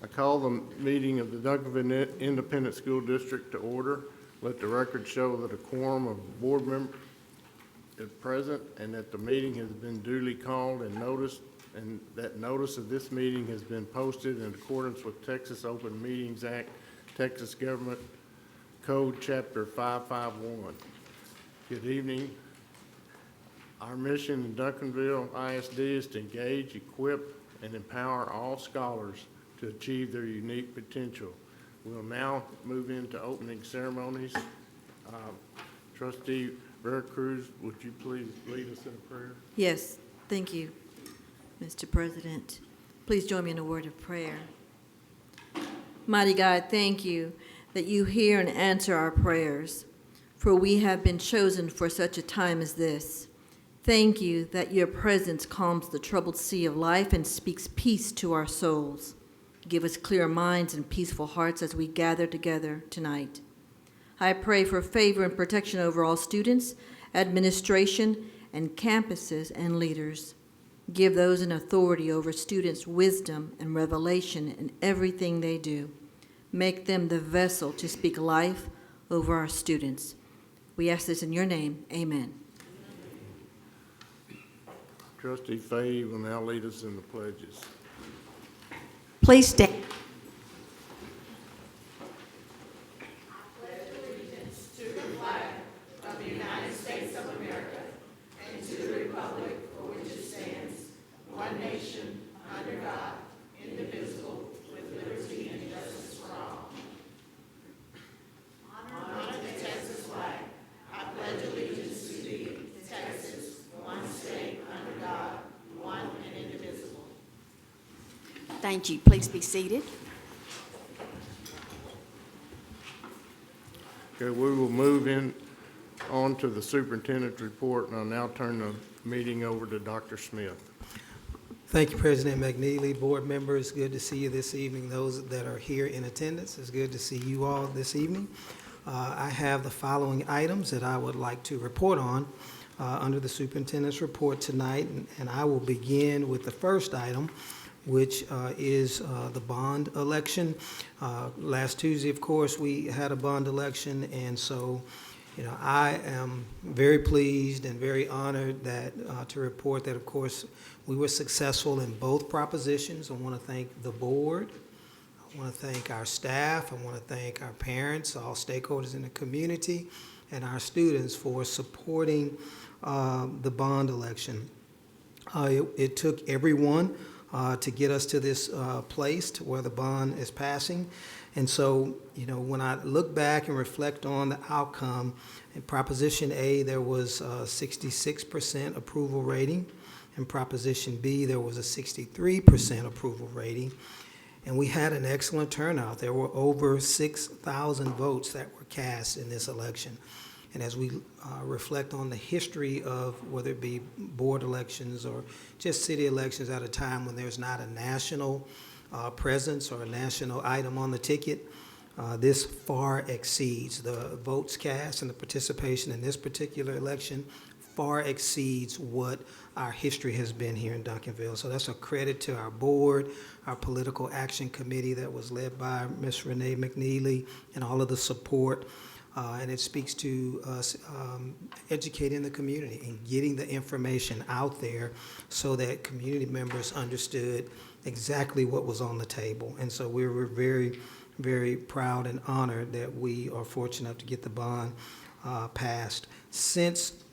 I call the meeting of the Duncanville Independent School District to order. Let the record show that a quorum of board members is present and that the meeting has been duly called and noticed, and that notice of this meeting has been posted in accordance with Texas Open Meetings Act, Texas Government Code Chapter 551. Good evening. Our mission in Duncanville ISD is to engage, equip, and empower all scholars to achieve their unique potential. We'll now move into opening ceremonies. Trustee Vera Cruz, would you please lead us in a prayer? Yes, thank you, Mr. President. Please join me in a word of prayer. Mighty God, thank you that you hear and answer our prayers, for we have been chosen for such a time as this. Thank you that your presence calms the troubled sea of life and speaks peace to our souls. Give us clear minds and peaceful hearts as we gather together tonight. I pray for favor and protection over all students, administration, and campuses and leaders. Give those in authority over students wisdom and revelation in everything they do. Make them the vessel to speak life over our students. We ask this in your name. Amen. Trustee Fahey will now lead us in the pledges. Please stand. Thank you. Please be seated. Okay, we will move on to the superintendent's report, and I'll now turn the meeting over to Dr. Smith. Thank you, President McNeely. Board members, good to see you this evening. Those that are here in attendance, it's good to see you all this evening. I have the following items that I would like to report on under the superintendent's report tonight, and I will begin with the first item, which is the bond election. Last Tuesday, of course, we had a bond election, and so, I am very pleased and very honored that to report that, of course, we were successful in both propositions. I want to thank the board. I want to thank our staff. I want to thank our parents, all stakeholders in the community, and our students for supporting the bond election. It took everyone to get us to this place to where the bond is passing. And so, when I look back and reflect on the outcome, in Proposition A, there was a 66% approval rating. In Proposition B, there was a 63% approval rating. And we had an excellent turnout. There were over 6,000 votes that were cast in this election. And as we reflect on the history of whether it be board elections or just city elections at a time when there's not a national presence or a national item on the ticket, this far exceeds the votes cast, and the participation in this particular election far exceeds what our history has been here in Duncanville. So that's a credit to our board, our political action committee that was led by Ms. Renee McNeely, and all of the support. And it speaks to us educating the community and getting the information out there so that community members understood exactly what was on the table. And so we were very, very proud and honored that we are fortunate enough to get the bond passed. Since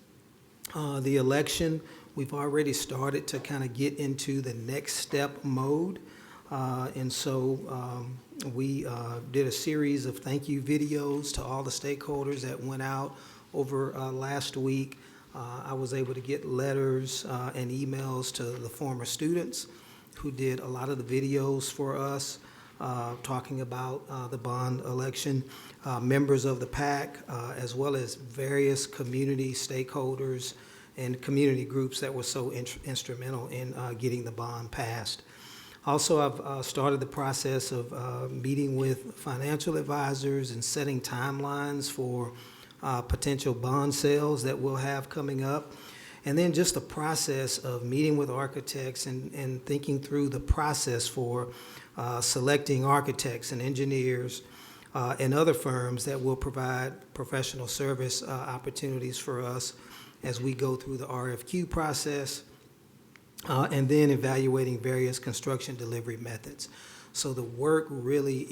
the election, we've already started to kind of get into the next step mode. And so we did a series of thank you videos to all the stakeholders that went out over last week. I was able to get letters and emails to the former students who did a lot of the videos for us talking about the bond election, members of the PAC, as well as various community stakeholders and community groups that were so instrumental in getting the bond passed. Also, I've started the process of meeting with financial advisors and setting timelines for potential bond sales that we'll have coming up. And then just the process of meeting with architects and thinking through the process for selecting architects and engineers and other firms that will provide professional service opportunities for us as we go through the RFQ process, and then evaluating various construction delivery methods. So the work really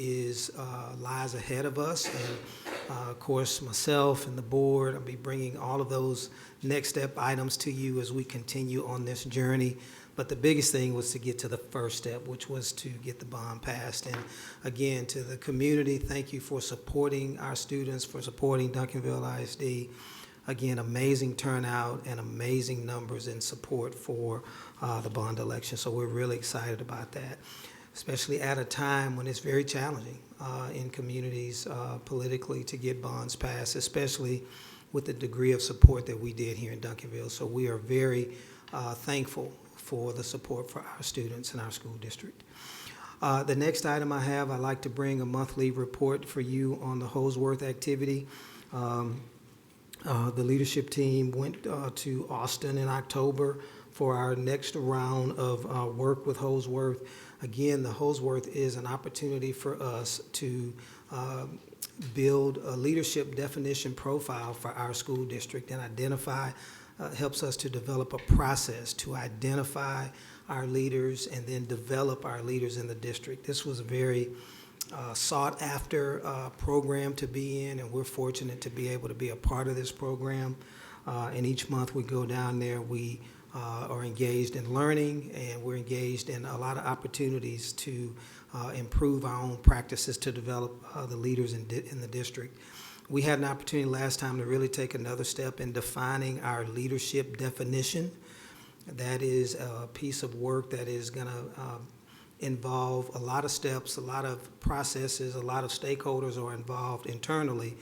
lies ahead of us, and of course, myself and the board, I'll be bringing all of those next step items to you as we continue on this journey. But the biggest thing was to get to the first step, which was to get the bond passed. And again, to the community, thank you for supporting our students, for supporting Duncanville ISD. Again, amazing turnout and amazing numbers in support for the bond election. So we're really excited about that, especially at a time when it's very challenging in communities politically to get bonds passed, especially with the degree of support that we did here in Duncanville. So we are very thankful for the support for our students in our school district. The next item I have, I'd like to bring a monthly report for you on the Holsworth activity. The leadership team went to Austin in October for our next round of work with Holsworth. Again, the Holsworth is an opportunity for us to build a leadership definition profile for our school district and helps us to develop a process to identify our leaders and then develop our leaders in the district. This was a very sought after program to be in, and we're fortunate to be able to be a part of this program. And each month we go down there, we are engaged in learning, and we're engaged in a lot of opportunities to improve our own practices to develop the leaders in the district. We had an opportunity last time to really take another step in defining our leadership definition. That is a piece of work that is going to involve a lot of steps, a lot of processes, a lot of stakeholders are involved internally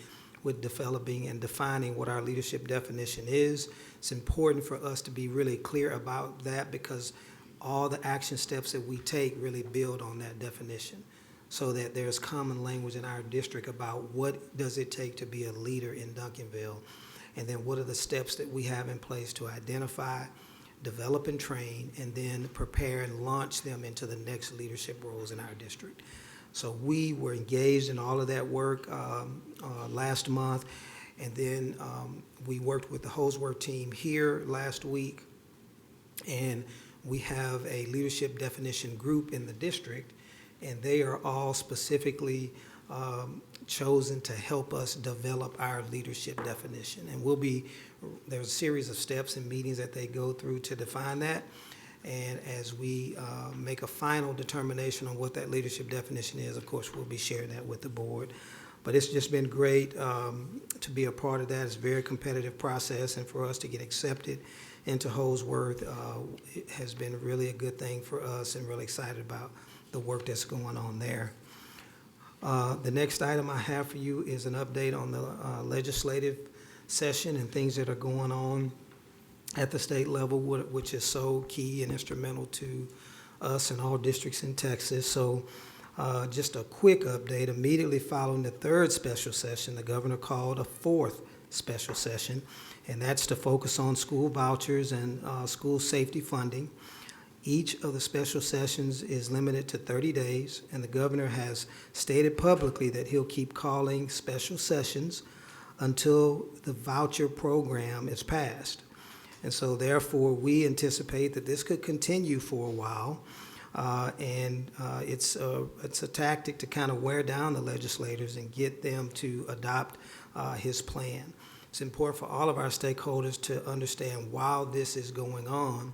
with developing and defining what our leadership definition is. It's important for us to be really clear about that because all the action steps that we take really build on that definition, so that there's common language in our district about what does it take to be a leader in Duncanville, and then what are the steps that we have in place to identify, develop and train, and then prepare and launch them into the next leadership roles in our district. So we were engaged in all of that work last month, and then we worked with the Holsworth team here last week, and we have a leadership definition group in the district, and they are all specifically chosen to help us develop our leadership definition. And there's a series of steps and meetings that they go through to define that. And as we make a final determination on what that leadership definition is, of course, we'll be sharing that with the board. But it's just been great to be a part of that. It's a very competitive process, and for us to get accepted into Holsworth it has been really a good thing for us, and really excited about the work that's going on there. The next item I have for you is an update on the legislative session and things that are going on at the state level, which is so key and instrumental to us and all districts in Texas. So just a quick update. Immediately following the third special session, the governor called a fourth special session, and that's to focus on school vouchers and school safety funding. Each of the special sessions is limited to 30 days, and the governor has stated publicly that he'll keep calling special sessions until the voucher program is passed. And so therefore, we anticipate that this could continue for a while, and it's a tactic to kind of wear down the legislators and get them to adopt his plan. It's important for all of our stakeholders to understand while this is going on,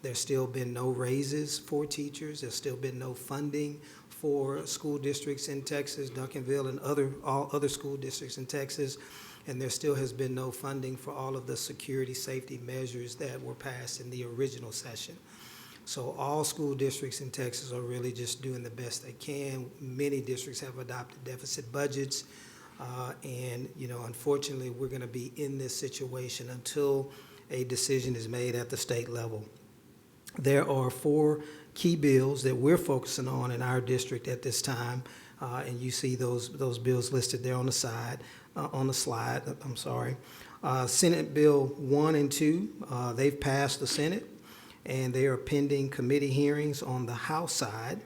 there's still been no raises for teachers. There's still been no funding for school districts in Texas, Duncanville, and all other school districts in Texas. And there still has been no funding for all of the security safety measures that were passed in the original session. So all school districts in Texas are really just doing the best they can. Many districts have adopted deficit budgets. And unfortunately, we're going to be in this situation until a decision is made at the state level. There are 4 key bills that we're focusing on in our district at this time, and you see those bills listed there on the slide. I'm sorry. Senate Bill 1 and 2, they've passed the Senate, and they are pending committee hearings on the House side.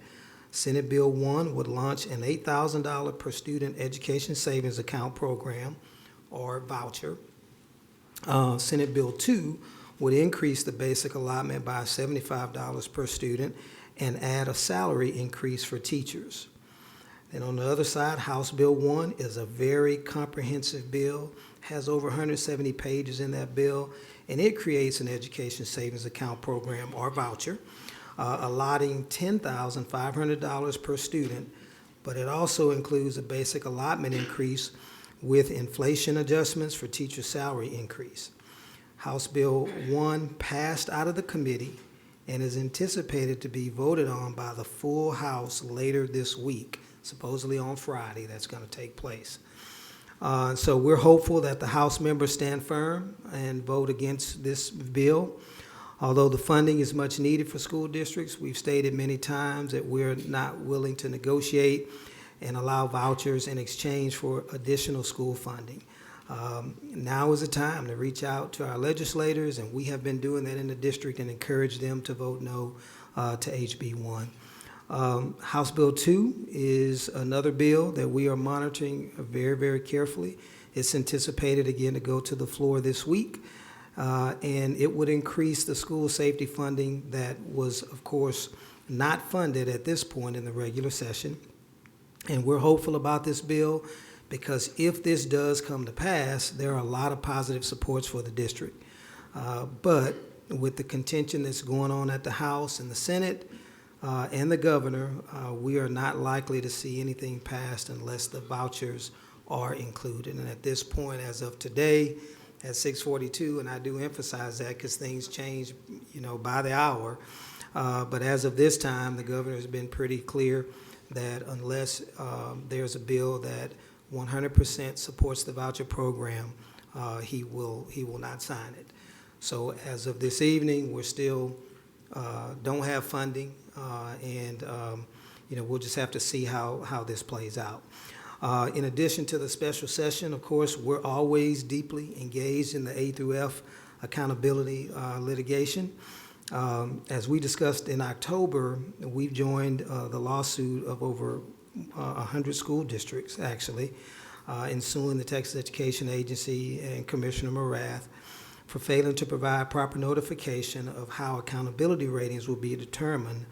Senate Bill 1 would launch an $8,000 per student education savings account program or voucher. Senate Bill 2 would increase the basic allotment by $75 per student and add a salary increase for teachers. And on the other side, House Bill 1 is a very comprehensive bill, has over 170 pages in that bill, and it creates an education savings account program or voucher, allotting $10,500 per student, but it also includes a basic allotment increase with inflation adjustments for teacher salary increase. House Bill 1 passed out of the committee and is anticipated to be voted on by the full House later this week, supposedly on Friday. That's going to take place. So we're hopeful that the House members stand firm and vote against this bill. Although the funding is much needed for school districts, we've stated many times that we're not willing to negotiate and allow vouchers in exchange for additional school funding. Now is the time to reach out to our legislators, and we have been doing that in the district, and encourage them to vote no to HB 1. House Bill 2 is another bill that we are monitoring very, very carefully. It's anticipated again to go to the floor this week, and it would increase the school safety funding that was, of course, not funded at this point in the regular session. And we're hopeful about this bill because if this does come to pass, there are a lot of positive supports for the district. But with the contention that's going on at the House and the Senate and the governor, we are not likely to see anything passed unless the vouchers are included. And at this point, as of today, at 6:42, and I do emphasize that because things change, by the hour. But as of this time, the governor has been pretty clear that unless there's a bill that 100% supports the voucher program, he will not sign it. So as of this evening, we're still don't have funding, and we'll just have to see how this plays out. In addition to the special session, of course, we're always deeply engaged in the A through F accountability litigation. As we discussed in October, we've joined the lawsuit of over 100 school districts, actually, in suing the Texas Education Agency and Commissioner Morath for failing to provide proper notification of how accountability ratings will be determined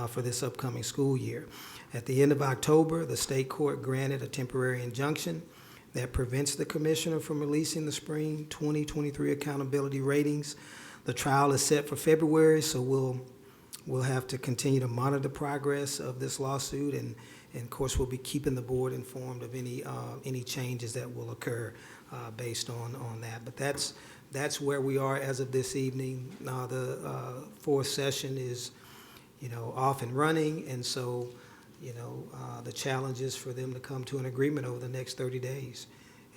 for this upcoming school year. At the end of October, the state court granted a temporary injunction that prevents the commissioner from releasing the spring 2023 accountability ratings. The trial is set for February, so we'll have to continue to monitor the progress of this lawsuit, and of course we'll be keeping the board informed of any changes that will occur based on that. But that's where we are as of this evening. The fourth session is off and running, and so the challenge is for them to come to an agreement over the next 30 days,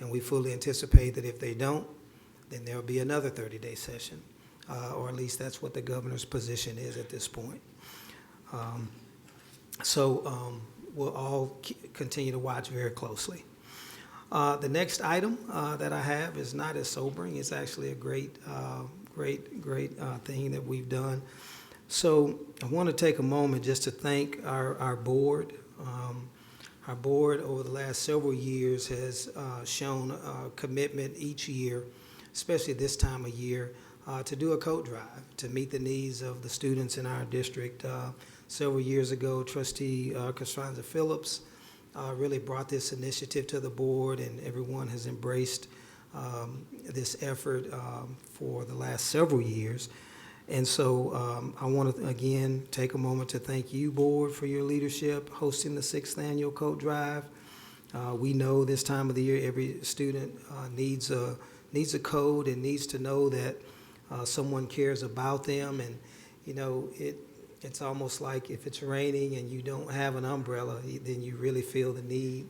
and we fully anticipate that if they don't, then there'll be another 30-day session. Or at least that's what the governor's position is at this point. We'll all continue to watch very closely. The next item that I have is not as sobering. It's actually a great thing that we've done. So I want to take a moment just to thank our board. Our board over the last several years has shown a commitment each year, especially this time of year, to do a coat drive to meet the needs of the students in our district. Several years ago, Trustee Cassandra Phillips really brought this initiative to the board, and everyone has embraced this effort for the last several years. And so I want to, again, take a moment to thank you, board, for your leadership hosting the 6th annual coat drive. We know this time of the year every student needs a code and needs to know that someone cares about them, and it's almost like if it's raining and you don't have an umbrella, then you really feel the need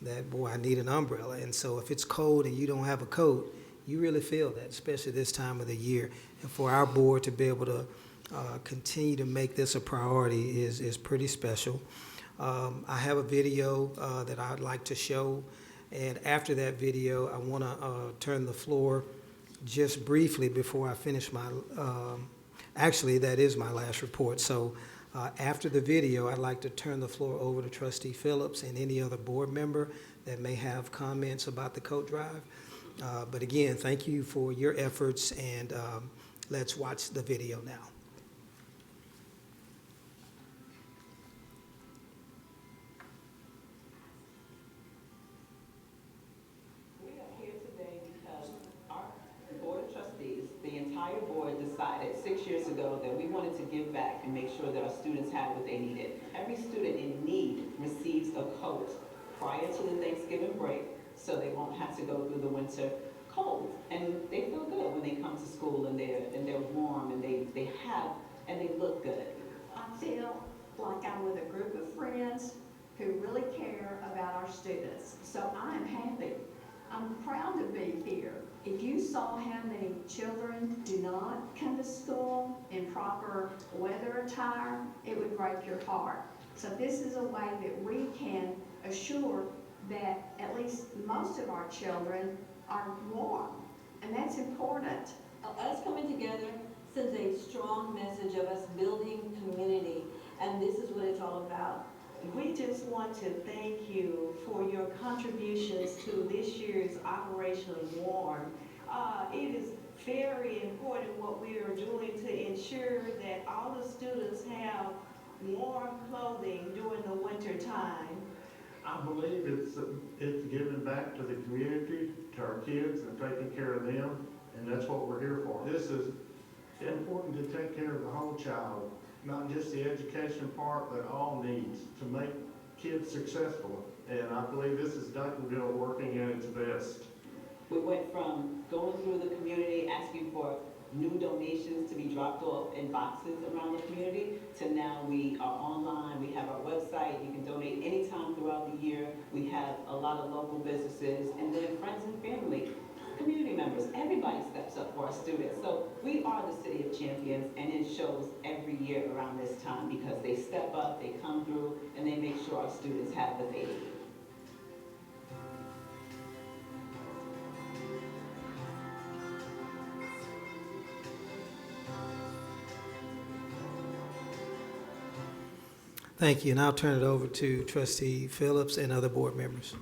that, boy, I need an umbrella. And so if it's cold and you don't have a coat, you really feel that, especially this time of the year. And for our board to be able to continue to make this a priority is pretty special. I have a video that I'd like to show, And after that video, I want to turn the floor just briefly before I finish my, actually, that is my last report. So after the video, I'd like to turn the floor over to Trustee Phillips and any other board member that may have comments about the coat drive. But again, thank you for your efforts, and let's watch the video now. We are here today because our Board of Trustees, the entire board, decided 6 years ago that we wanted to give back and make sure that our students had what they needed. Every student in need receives a coat prior to the Thanksgiving break, so they won't have to go through the winter cold. And they feel good when they come to school, and they're warm, and they look good. I feel like I'm with a group of friends who really care about our students. So I am happy. I'm proud to be here. If you saw how many children do not come to school in proper weather attire, it would break your heart. So this is a way that we can assure that at least most of our children are warm, and that's important. Us coming together sends a strong message of us building community, and this is what it's all about. We just want to thank you for your contributions to this year's Operation Warm. It is very important what we are doing to ensure that all the students have warm clothing during the winter time. I believe it's giving back to the community, to our kids, and taking care of them, and that's what we're here for. This is important to take care of the whole child, not just the education part, but all needs to make kids successful. And I believe this is Duncanville working at its best. We went from going through the community, asking for new donations to be dropped off in boxes around the community, to now we are online, we have our website, you can donate anytime throughout the year. We have a lot of local businesses, and then friends and family, community members, everybody steps up for our students. So we are the City of Champions, and it shows every year around this time because they step up, they come through, and they make sure our students have what they need. Thank you, and I'll turn it over to Trustee Phillips and other board members.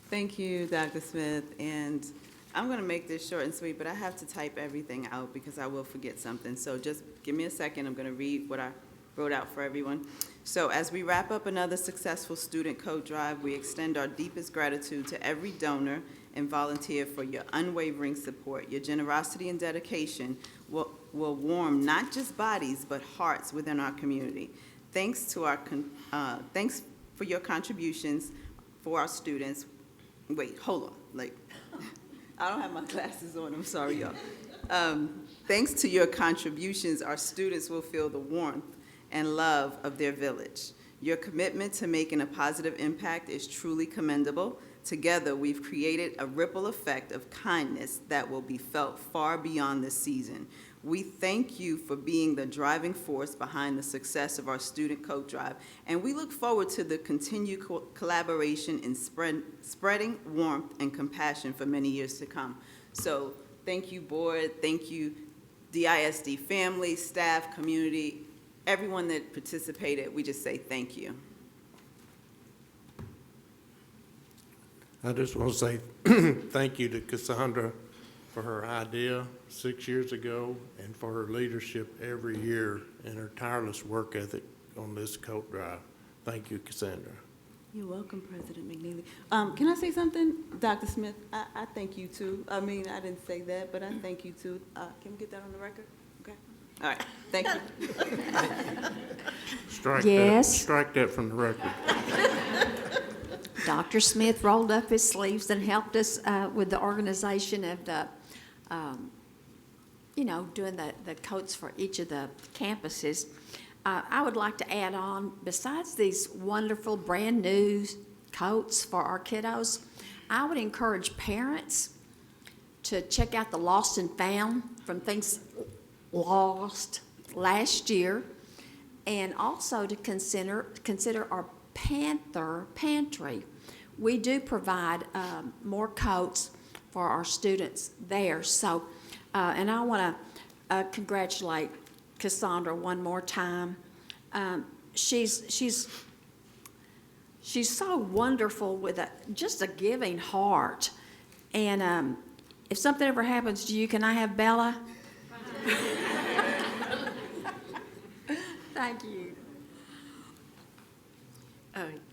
Thank you, Dr. Smith, and I'm going to make this short and sweet, but I have to type everything out because I will forget something. So just give me a second. I'm going to read what I wrote out for everyone. So as we wrap up another successful student coat drive, we extend our deepest gratitude to every donor and volunteer for your unwavering support. Your generosity and dedication will warm not just bodies, but hearts within our community. Thanks for your contributions for our students. Wait, hold on. Like, I don't have my glasses on. I'm sorry, y'all. Thanks to your contributions, our students will feel the warmth and love of their village. Your commitment to making a positive impact is truly commendable. Together, we've created a ripple effect of kindness that will be felt far beyond this season. We thank you for being the driving force behind the success of our student coat drive, and we look forward to the continued collaboration in spreading warmth and compassion for many years to come. So thank you, board, thank you, DISD family, staff, community, everyone that participated. We just say thank you. I just want to say thank you to Cassandra for her idea 6 years ago and for her leadership every year and her tireless work ethic on this coat drive. Thank you, Cassandra. You're welcome, President McNeely. Can I say something? Dr. Smith, I thank you too. I mean, I didn't say that, but I thank you too. Can we get that on the record? Okay. All right, thank you. Strike that from the record. Dr. Smith rolled up his sleeves and helped us with the organization of the, doing the coats for each of the campuses. I would like to add on, besides these wonderful brand new coats for our kiddos, I would encourage parents to check out the Lost and Found from things lost last year, and also to consider our Panther Pantry. We do provide more coats for our students there. So, and I want to congratulate Cassandra one more time. She's so wonderful with just a giving heart. And if something ever happens to you, can I have Bella? Thank you.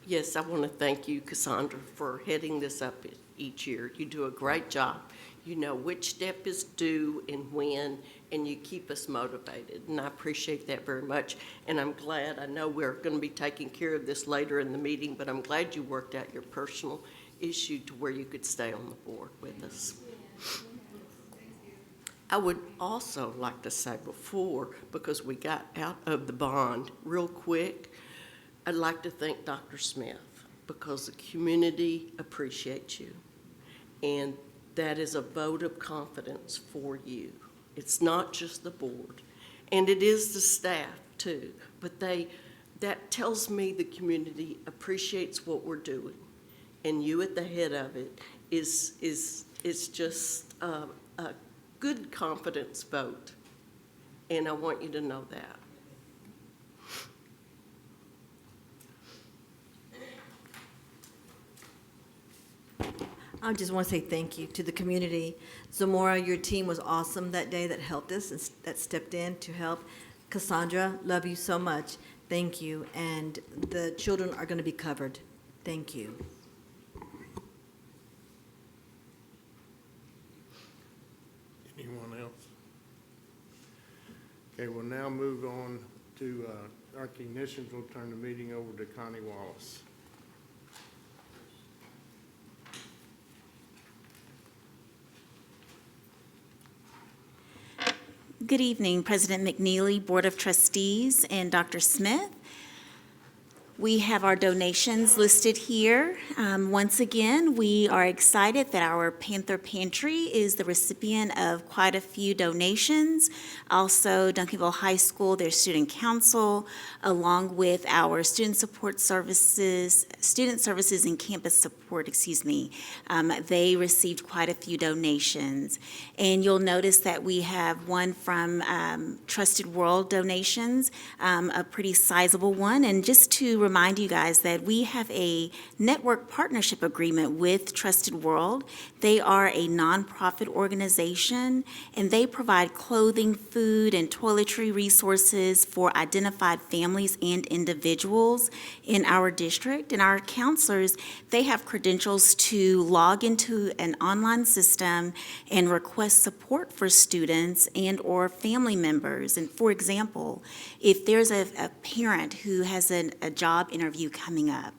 Yes, I want to thank you, Cassandra, for heading this up each year. You do a great job. You know which step is due and when, and you keep us motivated, and I appreciate that very much. And I'm glad, I know we're going to be taking care of this later in the meeting, but I'm glad you worked out your personal issue to where you could stay on the board with us. I would also like to say before, because we got out of the bond real quick, I'd like to thank Dr. Smith because the community appreciates you. And that is a vote of confidence for you. It's not just the board, and it is the staff too, but that tells me the community appreciates what we're doing. And you at the head of it is just a good confidence vote, and I want you to know that. I just want to say thank you to the community. Zamora, your team was awesome that day that helped us and that stepped in to help. Cassandra, love you so much. Thank you. And the children are going to be covered. Thank you. Anyone else? Okay, we'll now move on to recognitions. We'll turn the meeting over to Connie Wallace. Good evening, President McNeely, Board of Trustees, and Dr. Smith. We have our donations listed here. Once again, we are excited that our Panther Pantry is the recipient of quite a few donations. Also, Duncanville High School, their student council, along with our student services and campus support, they received quite a few donations. And you'll notice that we have one from Trusted World Donations, a pretty sizable one. And just to remind you guys that we have a network partnership agreement with Trusted World. They are a nonprofit organization, and they provide clothing, food, and toiletry resources for identified families and individuals in our district. And our counselors, they have credentials to log into an online system and request support for students and or family members. And for example, if there's a parent who has a job interview coming up,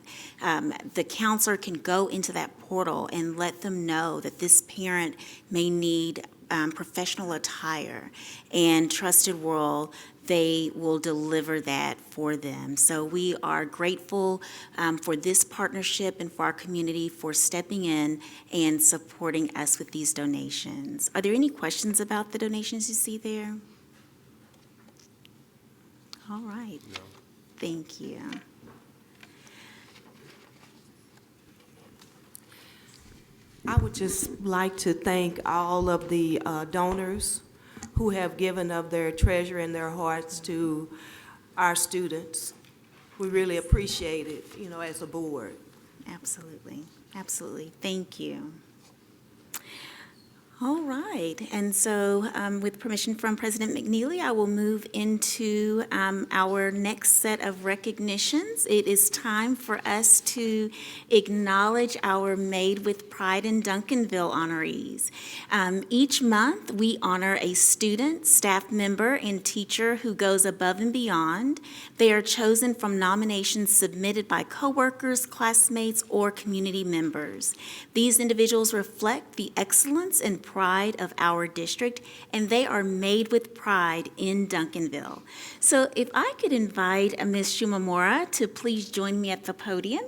the counselor can go into that portal and let them know that this parent may need professional attire, and Trusted World, they will deliver that for them. So we are grateful for this partnership and for our community for stepping in and supporting us with these donations. Are there any questions about the donations you see there? All right. No. Thank you. I would just like to thank all of the donors who have given of their treasure and their hearts to our students. We really appreciate it, as a board. Absolutely, absolutely. Thank you. All right, and so with permission from President McNeely, I will move into our next set of recognitions. It is time for us to acknowledge our Made with Pride in Duncanville honorees. Each month, we honor a student, staff member, and teacher who goes above and beyond. They are chosen from nominations submitted by coworkers, classmates, or community members. These individuals reflect the excellence and pride of our district, and they are made with pride in Duncanville. So if I could invite Ms. Shumamura to please join me at the podium.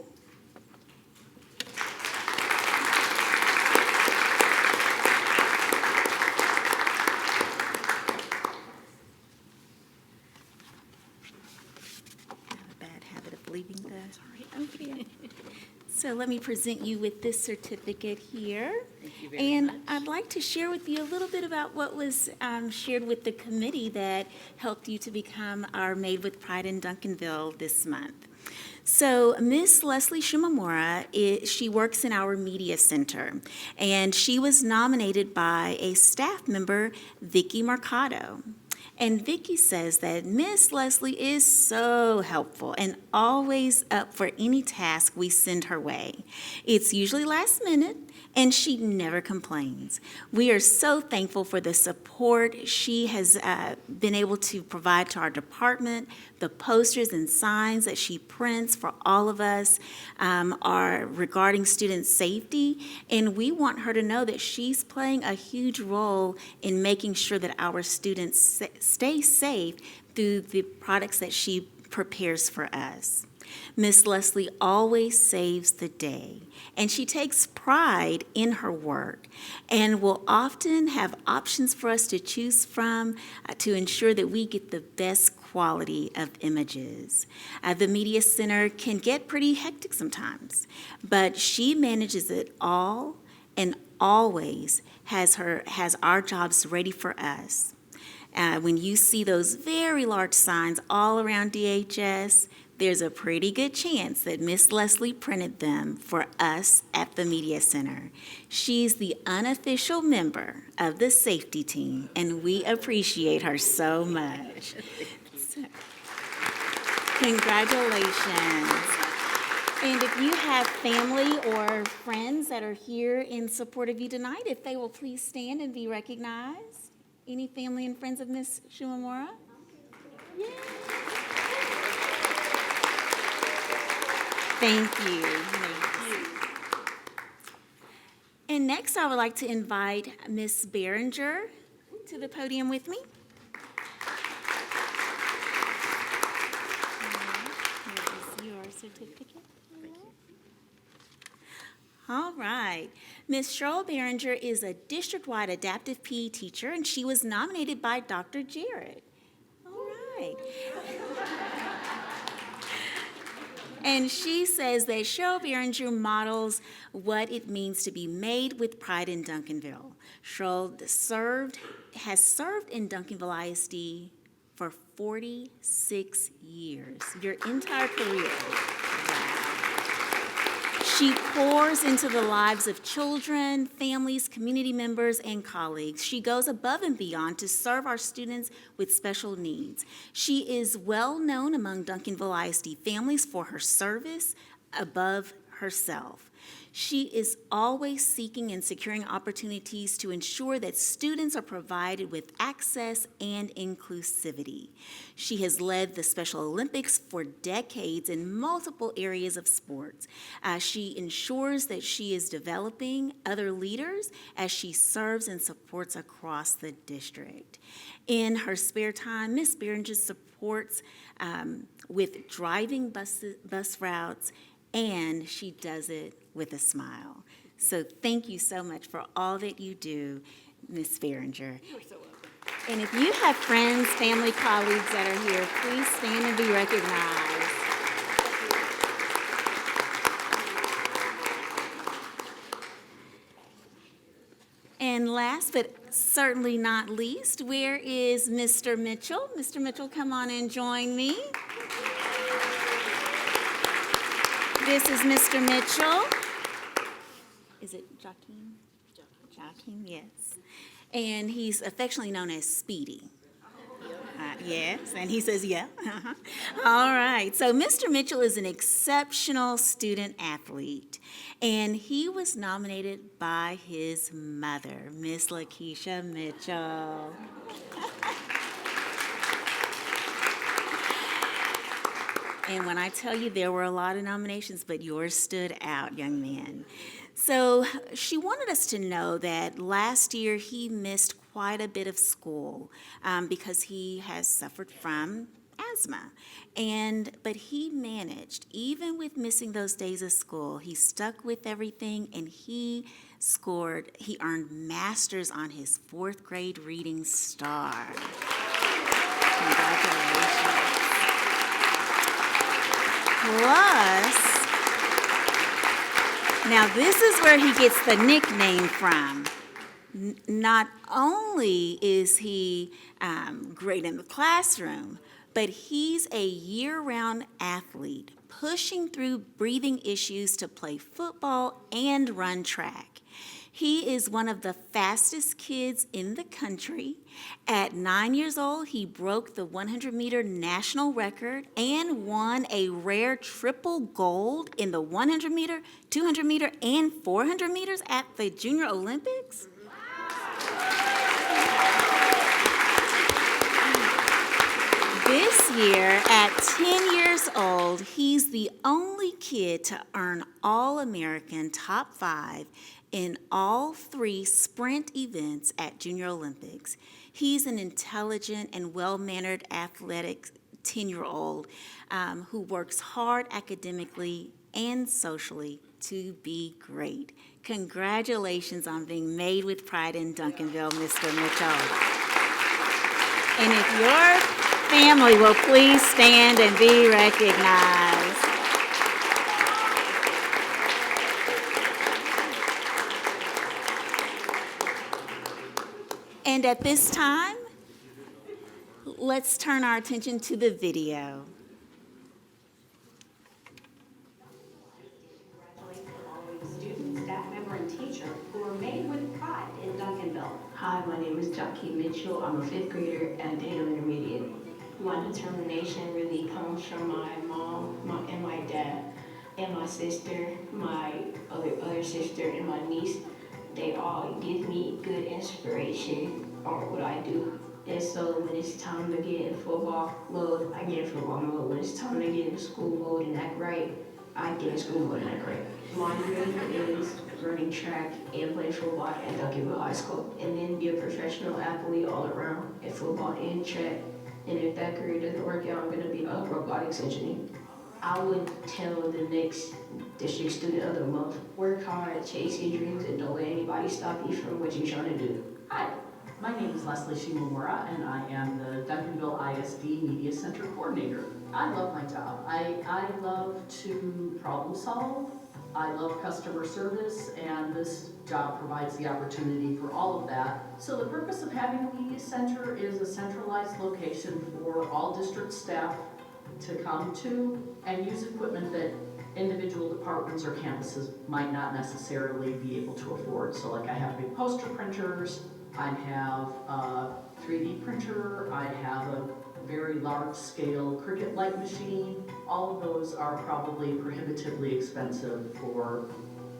I have a bad habit of leaving the, okay. So let me present you with this certificate here. Thank you very And much. I'd like to share with you a little bit about what was shared with the committee that helped you to become our Made with Pride in Duncanville this month. So Miss Leslie Shumamura, she works in our media center, and she was nominated by a staff member, Vicky Mercado. And Vicky says that Miss Leslie is so helpful and always up for any task we send her way. It's usually last minute, and she never complains. We are so thankful for the support she has been able to provide to our department. The posters and signs that she prints for all of us are regarding student safety, and we want her to know that she's playing a huge role in making sure that our students stay safe through the products that she prepares for us. Miss Leslie always saves the day, and she takes pride in her work and will often have options for us to choose from to ensure that we get the best quality of images. The Media Center can get pretty hectic sometimes, but she manages it all and always has our jobs ready for us. When you see those very large signs all around DHS, there's a pretty good chance that Miss Leslie printed them for us at the Media Center. She's the unofficial member of the safety team, and we appreciate her so much. Congratulations. And if you have family or friends that are here in support of you tonight, if they will please stand and be recognized. Any family and friends of Miss Shumamura? Yay. Thank you. And next, I would like to invite Miss Behringer to the podium with me. Here is your certificate. All right. Ms. Cheryl Behringer is a district-wide adaptive PE teacher, and she was nominated by Dr. Jarrett. All right. And she says that Cheryl Behringer models what it means to be made with pride in Duncanville. Cheryl has served in Duncanville ISD for 46 years, your entire career. She pours into the lives of children, families, community members, and colleagues. She goes above and beyond to serve our students with special needs. She is well known among Duncanville ISD families for her service above herself. She is always seeking and securing opportunities to ensure that students are provided with access and inclusivity. She has led the Special Olympics for decades in multiple areas of sports. She ensures that she is developing other leaders as she serves and supports across the district. In her spare time, Ms. Behringer supports with driving bus routes, and she does it with a smile. So thank you so much for all that you do, Ms. Behringer. You're so welcome. And if you have friends, family, colleagues that are here, please stand and be recognized. And last but certainly not least, where is Mr. Mitchell? Mr. Mitchell, come on and join me. This is Mr. Mitchell. Is it Joaquin? Joaquin, yes. And he's affectionately known as Speedy. Yes, and he says, yeah. All right, so Mr. Mitchell is an exceptional student athlete, and he was nominated by his mother, Miss Lakeisha Mitchell. And when I tell you there were a lot of nominations, but yours stood out, young man. So she wanted us to know that last year he missed quite a bit of school because he has suffered from asthma. But he managed, even with missing those days of school, he stuck with everything, and he earned masters on his 4th grade reading star. Congratulations. Plus, now this is where he gets the nickname from. Not only is he great in the classroom, but he's a year-round athlete, pushing through breathing issues to play football and run track. He is one of the fastest kids in the country. At 9 years old, he broke the 100-meter national record and won a rare triple gold in the 100-meter, 200-meter, and 400 meters at the Junior Olympics. This year, at 10 years old, he's the only kid to earn All-American top 5 in all 3 sprint events at Junior Olympics. He's an intelligent and well-mannered athletic 10-year-old who works hard academically and socially to be great. Congratulations on being made with pride in Duncanville, Mr. Mitchell. And if your family will please stand and be recognized. And at this time, let's turn our attention to the video. Congratulate all of the students, staff member, and teacher who are made with pride in Duncanville. Hi, my name is Jackie Mitchell. I'm a 5th grader at Dale Intermediate. My determination really comes from my mom and my dad and my sister, my other sister, and my niece. They all give me good inspiration on what I do. And so when it's time to get in football mode, I get in football mode. When it's time to get in school mode and act right, I get in school mode and act right. My dream is running track and playing football at Duncanville High School, and then be a professional athlete all around in football and track. And if that career doesn't work out, I'm going to be a robotics engineer. I would tell the next district student of the month, work hard, chase your dreams, and don't let anybody stop you from what you're trying to do. Hi, my name is Leslie Shimomura, and I am the Duncanville ISD Media Center Coordinator. I love my job. I love to problem solve. I love customer service, and this job provides the opportunity for all of that. So the purpose of having a media center is a centralized location for all district staff to come to and use equipment that individual departments or campuses might not necessarily be able to afford. So like I have big poster printers, I have a 3D printer, I have a very large scale Cricut light machine. All of those are probably prohibitively expensive for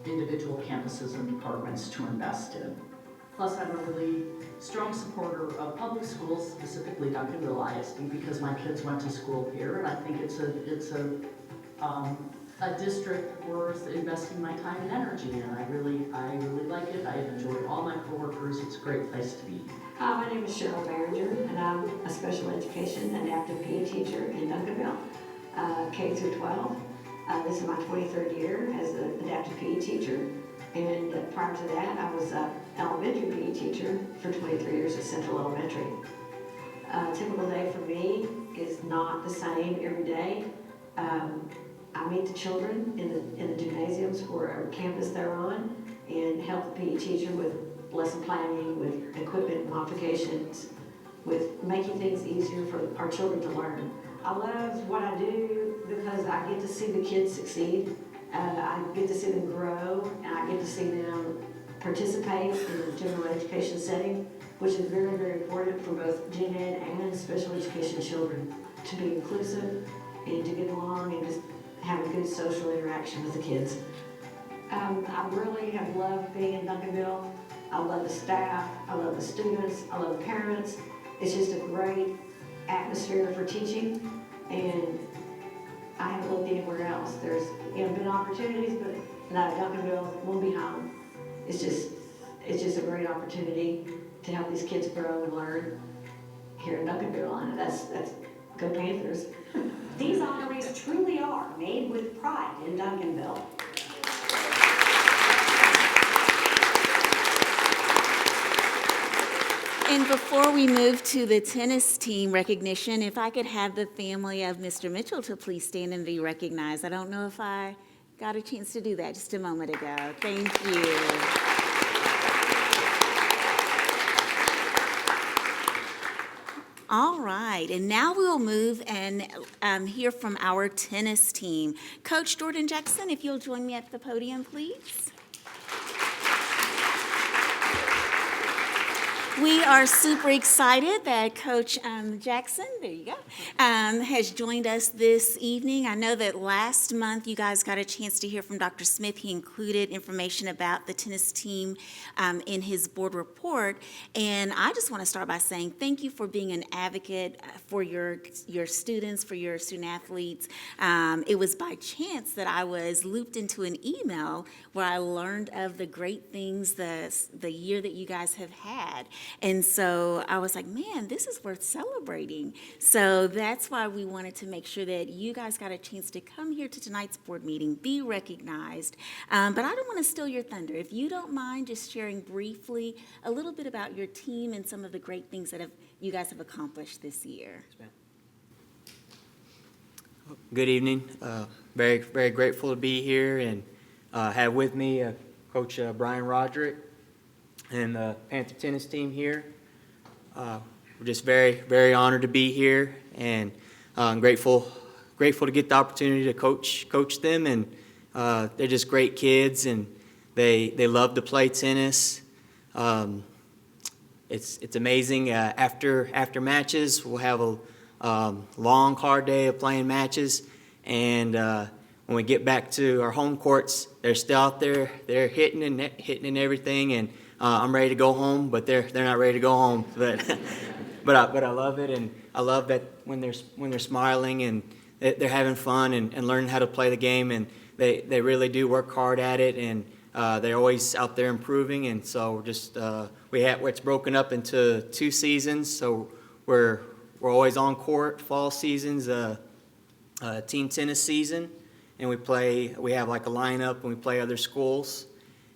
individual campuses and departments to invest in. Plus, I'm a really strong supporter of public schools, specifically Duncanville ISD, because my kids went to school here, and I think it's a district worth investing my time and energy in. I really like it. I've enjoyed all my coworkers. It's a great place to be. Hi, my name is Cheryl Behringer, and I'm a special education and adaptive PE teacher in Duncanville, K through 12. This is my 23rd year as an adaptive PE teacher, and prior to that, I was an elementary PE teacher for 23 years at Central Elementary. A typical day for me is not the same every day. I meet the children in the gymnasiums or campus they're on and help the PE teacher with lesson planning, with equipment modifications, with making things easier for our children to learn. I love what I do because I get to see the kids succeed. I get to see them grow, and I get to see them participate in the general education setting, which is very, very important for both gen ed and special education children, to be inclusive and to get along and just have a good social interaction with the kids. I really have loved being in Duncanville. I love the staff, I love the students, I love the parents. It's just a great atmosphere for teaching, and I haven't looked anywhere else. There's been opportunities, but no, Duncanville won't be home. It's just a great opportunity to help these kids grow and learn here in Duncanville, and that's go Panthers. These honorees truly are made with pride in Duncanville. And before we move to the tennis team recognition, if I could have the family of Mr. Mitchell to please stand and be recognized. I don't know if I got a chance to do that just a moment ago. Thank you. All right, and now we'll move and hear from our tennis team. Coach Jordan Jackson, if you'll join me at the podium, please. We are super excited that Coach Jackson, there you go, has joined us this evening. I know that last month you guys got a chance to hear from Dr. Smith. He included information about the tennis team in his board report. And I just want to start by saying thank you for being an advocate for your students, for your student athletes. It was by chance that I was looped into an email where I learned of the great things the year that you guys have had. And so I was like, man, this is worth celebrating. So that's why we wanted to make sure that you guys got a chance to come here to tonight's board meeting, be recognized. But I don't want to steal your thunder. If you don't mind just sharing briefly a little bit about your team and some of the great things that you guys have accomplished this year. Good evening. Very, very grateful to be here and have with me Coach Brian Roderick and the Panther tennis team here. We're just very, very honored to be here, and I'm grateful to get the opportunity to coach them. And they're just great kids, and they love to play tennis. It's amazing. After matches, we'll have a long, hard day of playing matches, and when we get back to our home courts, they're still out there. They're hitting and everything, and I'm ready to go home, but they're not ready to go home. But I love it, and I love that when they're smiling and they're having fun and learning how to play the game, and they really do work hard at it, and they're always out there improving. And so just it's broken up into 2 seasons, so we're always on court. Fall season's team tennis season, and we have like a lineup and we play other schools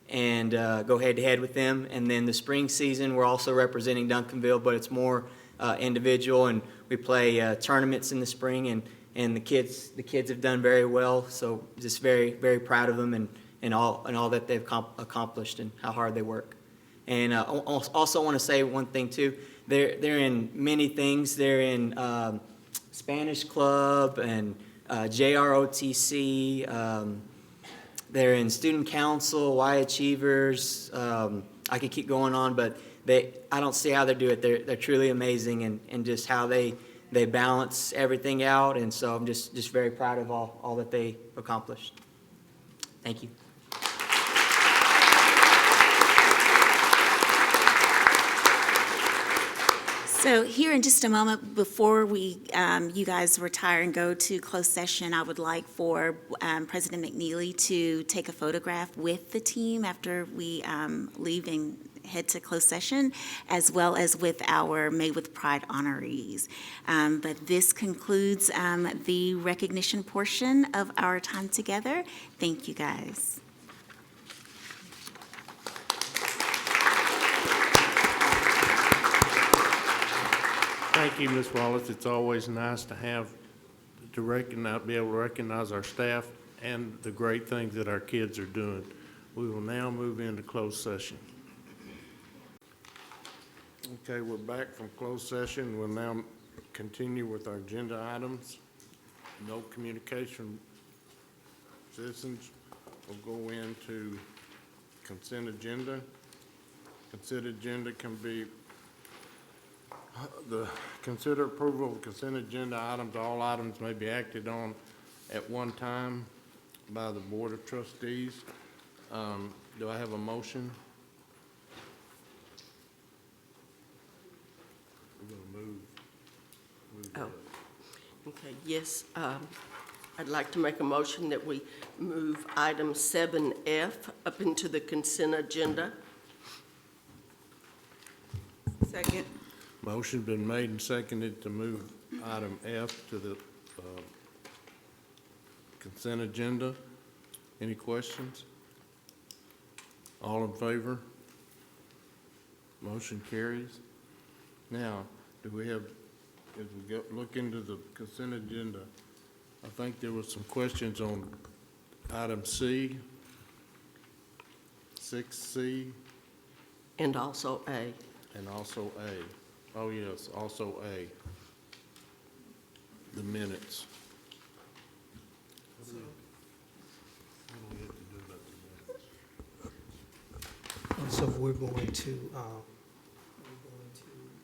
and go head-to-head with them. And then the spring season, we're also representing Duncanville, but it's more individual, and we play tournaments in the spring, and the kids have done very well. So just very, very proud of them and all that they've accomplished and how hard they work. And I also want to say one thing too. They're in many things. They're in Spanish club and JROTC. They're in student council, Y Achievers. I could keep going on, but I don't see how they do it. They're truly amazing, and just how they balance everything out. And so I'm just very proud of all that they accomplished. Thank you. So here in just a moment, before you guys retire and go to closed session, I would like for President McNeely to take a photograph with the team after we leave and head to closed session, as well as with our Made with Pride honorees. But this concludes the recognition portion of our time together. Thank you, guys. Thank you, Ms. Wallace. It's always nice to be able to recognize our staff and the great things that our kids are doing. We will now move into closed session. Okay, we're back from closed session. We'll now continue with our agenda items. No communication. Citizens will go into consent agenda. Consent agenda can be consider approval of consent agenda items. All items may be acted on at one time by the Board of Trustees. Do I have a motion? We're going to move. Okay, yes. I'd like to make a motion that we move item 7F up into the consent agenda. Second. Motion been made and seconded to move item F to the consent agenda. Any questions? All in favor? Motion carries. Now, do we have, as we look into the consent agenda, I think there was some questions on item C, 6C, And also A. and also A. Oh, yes, also A. The minutes. So we're going to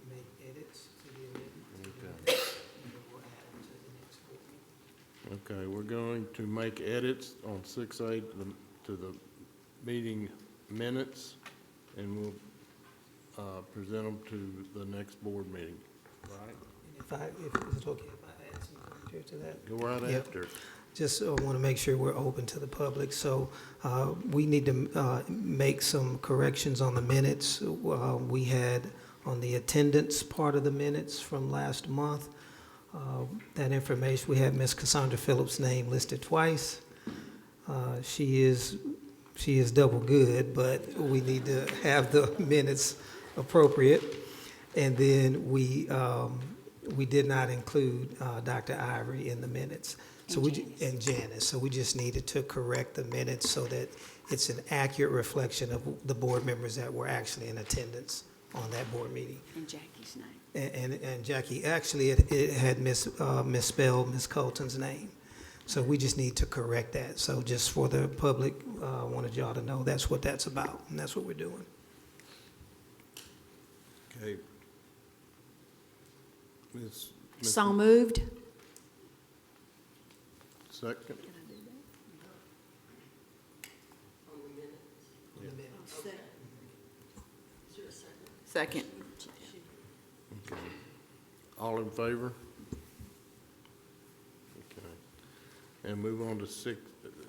make edits to the amendment. Okay. And then we'll add them to the next board meeting. Okay, we're going to make edits on 6A to the meeting minutes, and we'll present them to the next board meeting, right? If it's okay if I add some commentary to that? Go right Yep. after. Just want to make sure we're open to the public. So we need to make some corrections on the minutes. We had on the attendance part of the minutes from last month, that information, we had Ms. Cassandra Phillips' name listed twice. She is double good, but we need to have the minutes appropriate. And then we did not include Dr. Ivory in the minutes. So and Janice. So we just needed to correct the minutes so that it's an accurate reflection of the board members that were actually in attendance on that board meeting. And Jackie's name. And Jackie, actually, it had misspelled Ms. Colton's name. So we just need to correct that. So just for the public, wanted y'all to know that's what that's about, and that's what we're doing. Okay. Ms. So moved. Second? Second. Okay. All in favor? Okay. And move on to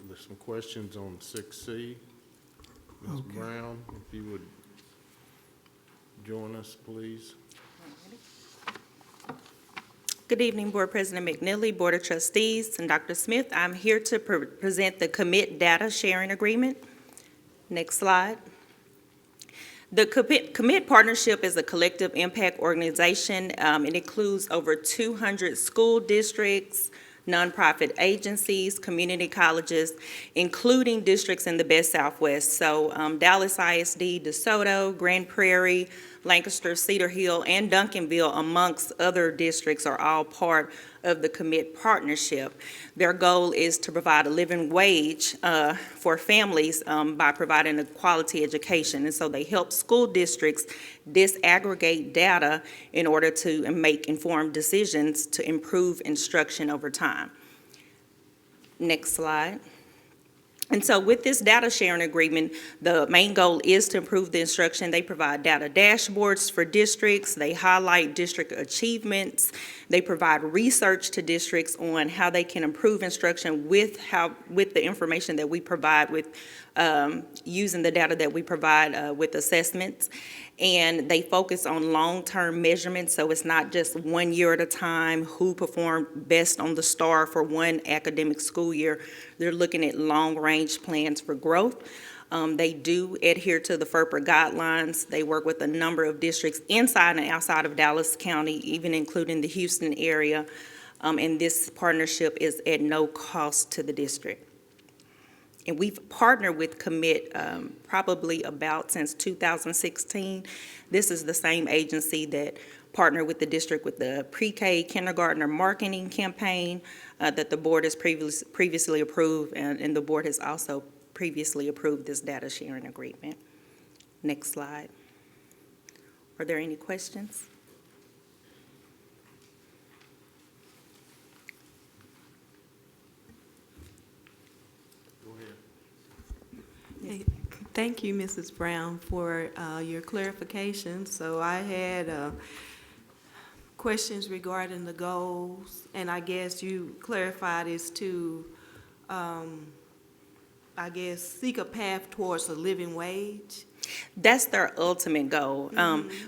there's some questions on 6C. Ms. Okay. Brown, if you would join us, please. Good evening, Board President McNeely, Board of Trustees, and Dr. Smith. I'm here to present the Commit Data Sharing Agreement. Next slide. The Commit Partnership is a collective impact organization. It includes over 200 school districts, nonprofit agencies, community colleges, including districts in the best Southwest. So Dallas ISD, DeSoto, Grand Prairie, Lancaster, Cedar Hill, and Duncanville, amongst other districts, are all part of the Commit Partnership. Their goal is to provide a living wage for families by providing a quality education. And so they help school districts disaggregate data in order to make informed decisions to improve instruction over time. Next slide. And so with this data sharing agreement, the main goal is to improve the instruction. They provide data dashboards for districts. They highlight district achievements. They provide research to districts on how they can improve instruction with the information that we provide with using the data that we provide with assessments. And they focus on long-term measurements, so it's not just 1 year at a time, who performed best on the STAR for one academic school year. They're looking at long-range plans for growth. They do adhere to the FERPA guidelines. They work with a number of districts inside and outside of Dallas County, even including the Houston area. And this partnership is at no cost to the district. And we've partnered with Commit probably about since 2016. This is the same agency that partnered with the district with the pre-K kindergartner marketing campaign that the board has previously approved, and the board has also previously approved this data sharing agreement. Next slide. Are there any questions? Thank you, Mrs. Brown, for your clarification. So I had questions regarding the goals, and I guess you clarified is to, I guess, seek a path towards a living wage. That's their ultimate goal.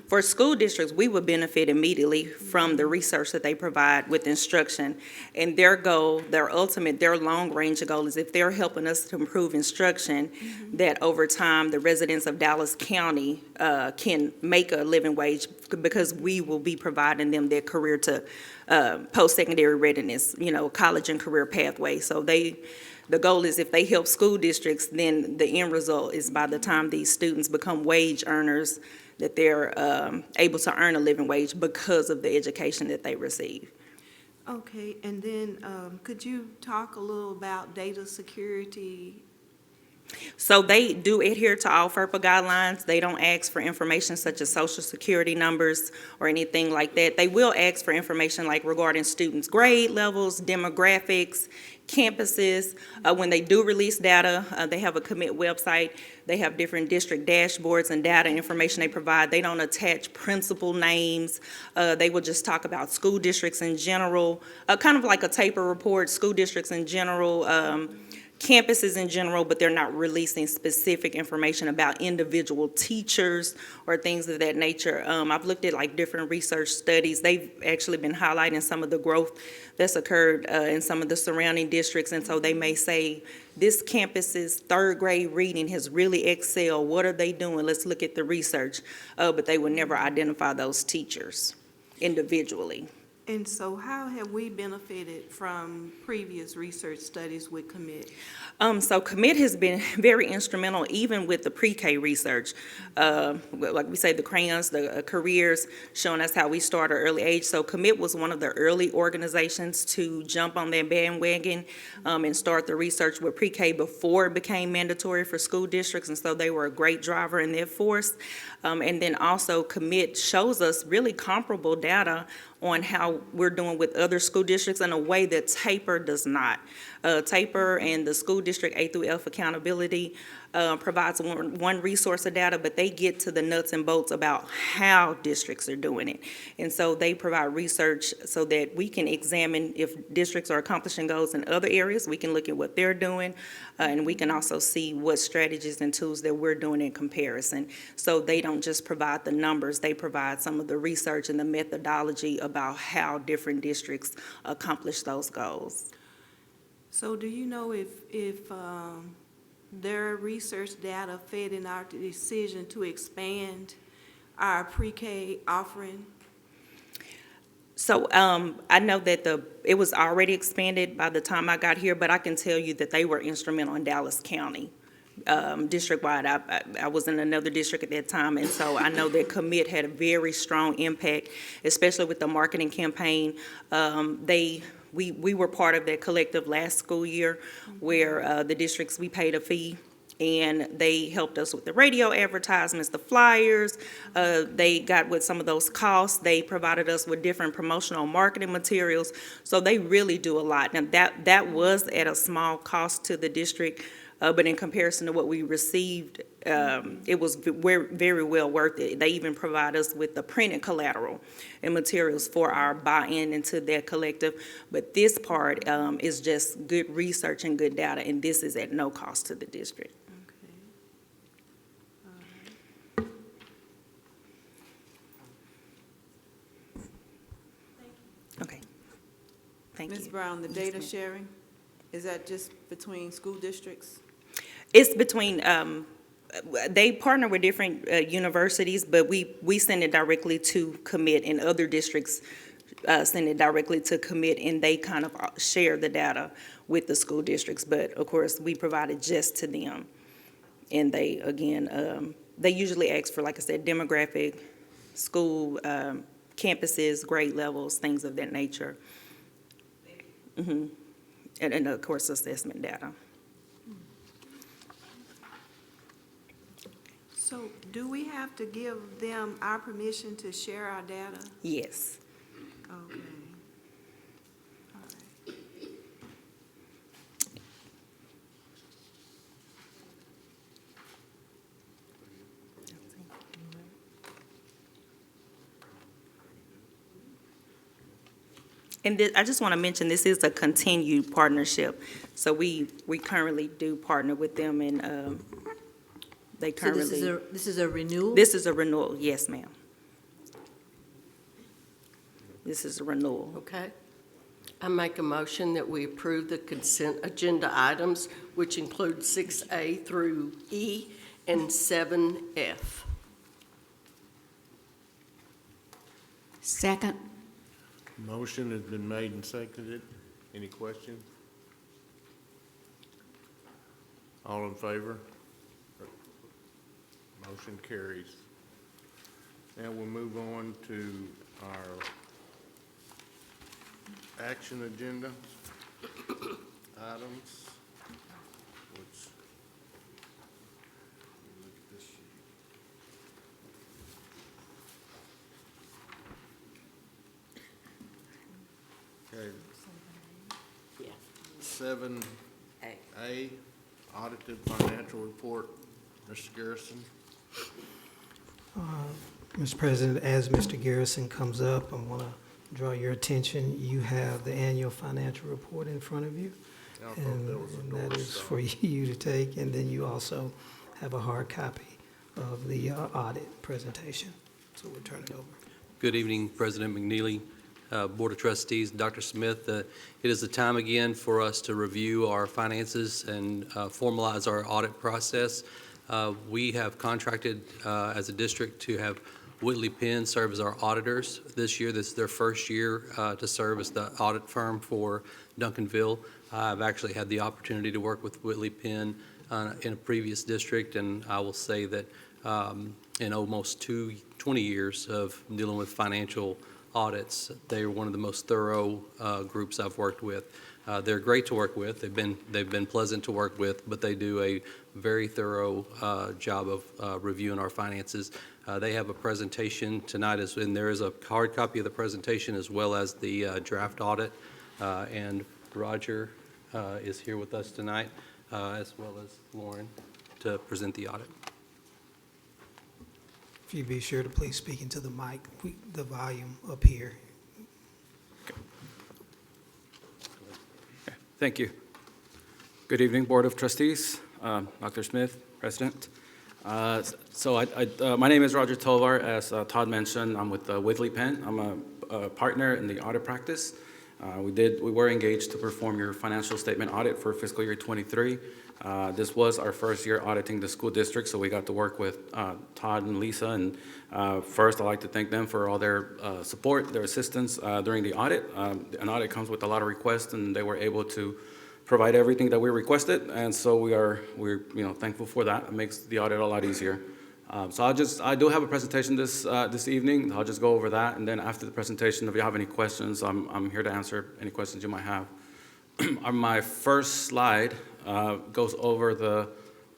For school districts, we would benefit immediately from the research that they provide with instruction. And their goal, their ultimate, their long-range goal is if they're helping us to improve instruction, that over time, the residents of Dallas County can make a living wage because we will be providing them their career to post-secondary readiness, college and career pathway. So the goal is if they help school districts, then the end result is by the time these students become wage earners, that they're able to earn a living wage because of the education that they receive. Okay, and then could you talk a little about data security? So they do adhere to all FERPA guidelines. They don't ask for information such as social security numbers or anything like that. They will ask for information like regarding students' grade levels, demographics, campuses. When they do release data, they have a commit website. They have different district dashboards and data information they provide. They don't attach principal names. They will just talk about school districts in general, kind of like a taper report, school districts in general, campuses in general, but they're not releasing specific information about individual teachers or things of that nature. I've looked at like different research studies. They've actually been highlighting some of the growth that's occurred in some of the surrounding districts, and so they may say, this campus's third grade reading has really excelled. What are they doing? Let's look at the research. But they would never identify those teachers individually. And so how have we benefited from previous research studies with commit? So commit has been very instrumental even with the pre-K research. Like we say, the crayons, the careers, showing us how we start at early age. So commit was one of the early organizations to jump on that bandwagon and start the research with pre-K before it became mandatory for school districts. And so they were a great driver in their force. And then also commit shows us really comparable data on how we're doing with other school districts in a way that TAPER does not. TAPER and the school district A through F accountability provides one resource of data, but they get to the nuts and bolts about how districts are doing it. And so they provide research so that we can examine if districts are accomplishing goals in other areas. We can look at what they're doing, and we can also see what strategies and tools that we're doing in comparison. So they don't just provide the numbers, they provide some of the research and the methodology about how different districts accomplish those goals. So do you know if their research data fed in our decision to expand our pre-K offering? So I know that it was already expanded by the time I got here, but I can tell you that they were instrumental in Dallas County. District-wide, I was in another district at that time, and so I know that commit had a very strong impact, especially with the marketing campaign. We were part of that collective last school year where the districts, we paid a fee, and they helped us with the radio advertisements, the flyers. They got with some of those costs. They provided us with different promotional marketing materials. So they really do a lot. Now that was at a small cost to the district, but in comparison to what we received, it was very well worth it. They even provide us with the printed collateral and materials for our buy-in into their collective. But this part is just good research and good data, and this is at no cost to the district. Okay. Thank you. Ms. Brown, the data sharing, is that just between school districts? It's between, they partner with different universities, but we send it directly to commit, and other districts send it directly to commit, and they kind of share the data with the school districts. But of course, we provide it just to them. And they, again, they usually ask for, like I said, demographic, school, campuses, grade levels, things of that nature. Mm-hmm. And of course, assessment data. So do we have to give them our permission to share our data? Yes. Okay. All right. And I just want to mention, this is a continued partnership. So we currently do partner with them, and They So this is currently, this is a renewal? this is a renewal, yes, ma'am. This is a renewal. Okay. I make a motion that we approve the consent agenda items, which include 6A through E and 7F. Second. Motion has been made and seconded. Any questions? All in favor? Motion carries. Now we'll move on to our action agenda items, which, look at this sheet. Okay. Yeah. 7A, audited financial report. Mr. Garrison. Mr. President, as Mr. Garrison comes up, I want to draw your attention. You have the annual financial report in front of you. I thought that was a And door that is stop. for you to take, and then you also have a hard copy of the audit presentation. So we'll turn it over. Good evening, President McNeely, Board of Trustees, Dr. Smith. It is the time again for us to review our finances and formalize our audit process. We have contracted as a district to have Whitley Penn serve as our auditors this year. This is their first year to serve as the audit firm for Duncanville. I've actually had the opportunity to work with Whitley Penn in a previous district, and I will say that in almost 20 years of dealing with financial audits, they are one of the most thorough groups I've worked with. They're great to work with. They've been pleasant to work with, but they do a very thorough job of reviewing our finances. They have a presentation tonight, and there is a hard copy of the presentation as well as the draft audit. And Roger is here with us tonight, as well as Lauren, to present the audit. If you'd be sure to please speak into the mic, the volume up here. Thank you. Good evening, Board of Trustees, Dr. Smith, President. My name is Roger Tovar. As Todd mentioned, I'm with Whitley Penn. I'm a partner in the audit practice. We were engaged to perform your financial statement audit for fiscal year 23. This was our first year auditing the school district, so we got to work with Todd and Lisa. And first, I'd like to thank them for all their support, their assistance during the audit. An audit comes with a lot of requests, and they were able to provide everything that we requested. And so we're thankful for that. It makes the audit a lot easier. I do have a presentation this evening. I'll just go over that, and then after the presentation, if you have any questions, I'm here to answer any questions you might have. My first slide goes over the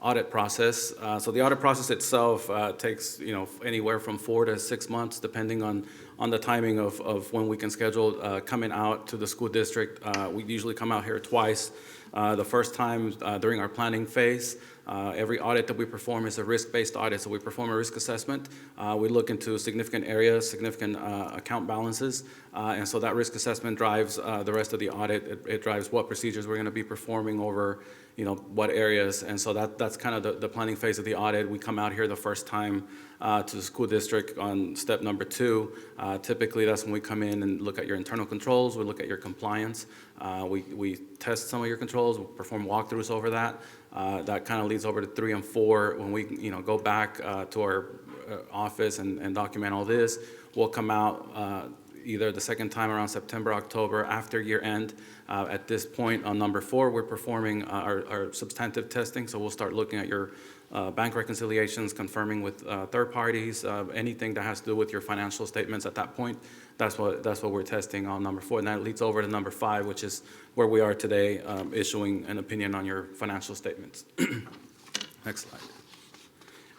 audit process. So the audit process itself takes anywhere from 4 to 6 months, depending on the timing of when we can schedule coming out to the school district. We usually come out here twice. The first time during our planning phase. Every audit that we perform is a risk-based audit, so we perform a risk assessment. We look into significant areas, significant account balances, and so that risk assessment drives the rest of the audit. It drives what procedures we're going to be performing over, what areas, and so that's kind of the planning phase of the audit. We come out here the first time to the school district on step number 2. Typically, that's when we come in and look at your internal controls. We look at your compliance. We test some of your controls. We perform walkthroughs over that. That kind of leads over to 3 and 4. When we, go back to our office and document all this, we'll come out either the second time around September, October, after year end. At this point on number 4, we're performing our substantive testing. So we'll start looking at your bank reconciliations, confirming with third parties, anything that has to do with your financial statements at that point. That's what we're testing on number 4. And that leads over to number 5, which is where we are today, issuing an opinion on your financial statements. Next slide.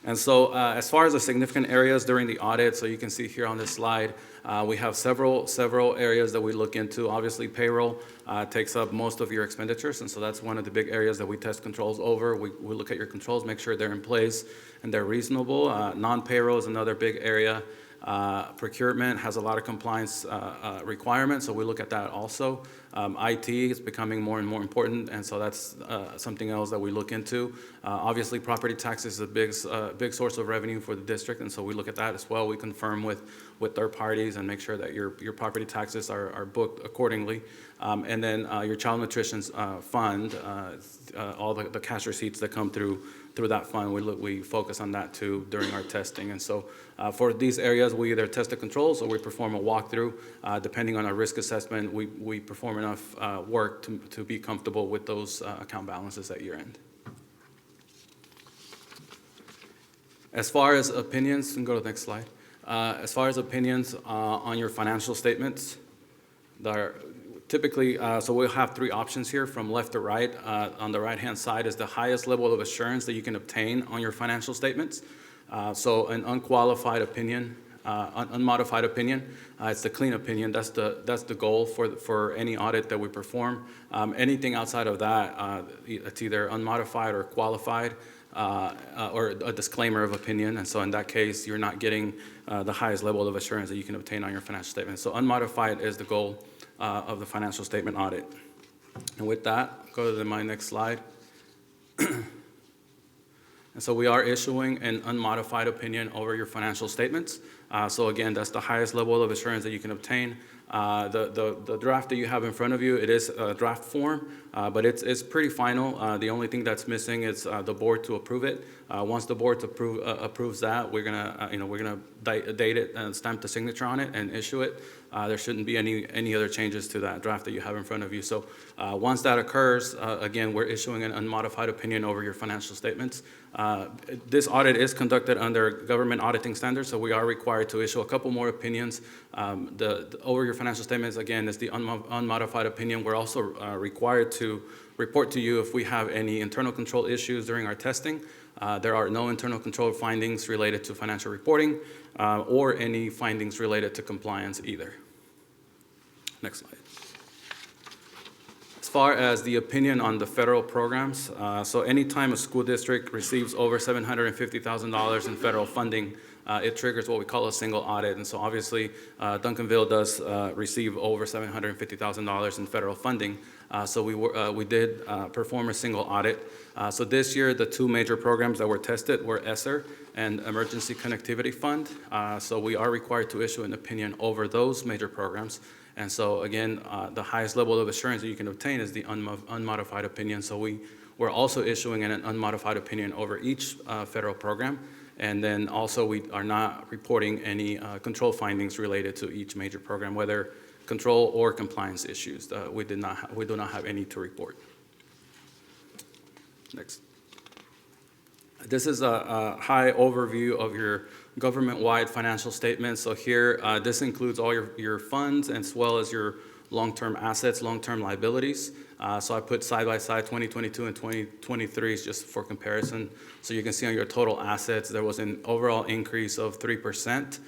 And so as far as the significant areas during the audit, so you can see here on this slide, we have several areas that we look into. Obviously, payroll takes up most of your expenditures, and so that's one of the big areas that we test controls over. We look at your controls, make sure they're in place and they're reasonable. Non-payroll is another big area Procurement has a lot of compliance requirements, so we look at that also. IT is becoming more and more important, and so that's something else that we look into. Obviously, property taxes is a big source of revenue for the district, and so we look at that as well. We confirm with third parties and make sure that your property taxes are booked accordingly. And then your child nutrition fund, all the cash receipts that come through that fund, we focus on that too during our testing. And so for these areas, we either test the controls or we perform a walkthrough. Depending on our risk assessment, we perform enough work to be comfortable with those account balances at year end. As far as opinions, and go to the next slide. As far as opinions on your financial statements, typically, so we'll have three options here from left to right. On the right-hand side is the highest level of assurance that you can obtain on your financial statements. So an unqualified opinion, unmodified opinion, it's the clean opinion. That's the goal for any audit that we perform. Anything outside of that, it's either unmodified or qualified, or a disclaimer of opinion. And so in that case, you're not getting the highest level of assurance that you can obtain on your financial statement. So unmodified is the goal of the financial statement audit. And with that, go to my next slide. And so we are issuing an unmodified opinion over your financial statements. So again, that's the highest level of assurance that you can obtain. The draft that you have in front of you, it is a draft form, but it's pretty final. The only thing that's missing is the board to approve it. Once the board approves that, we're gonna date it and stamp the signature on it and issue it. There shouldn't be any other changes to that draft that you have in front of you. So once that occurs, again, we're issuing an unmodified opinion over your financial statements. This audit is conducted under government auditing standards, so we are required to issue a couple more opinions. Over your financial statements, again, is the unmodified opinion. We're also required to report to you if we have any internal control issues during our testing. There are no internal control findings related to financial reporting or any findings related to compliance either. Next slide. As far as the opinion on the federal programs, so anytime a school district receives over $750,000 in federal funding, it triggers what we call a single audit. And so obviously, Duncanville does receive over $750,000 in federal funding. So we did perform a single audit. So this year, the two major programs that were tested were ESSER and Emergency Connectivity Fund. So we are required to issue an opinion over those major programs. And so again, the highest level of assurance that you can obtain is the unmodified opinion. So we're also issuing an unmodified opinion over each federal program. And then also we are not reporting any control findings related to each major program, whether control or compliance issues. We do not have any to report. Next. This is a high overview of your government-wide financial statements. So here, this includes all your funds as well as your long-term assets, long-term liabilities. So I put side by side 2022 and 2023 just for comparison. So you can see on your total assets, there was an overall increase of 3%.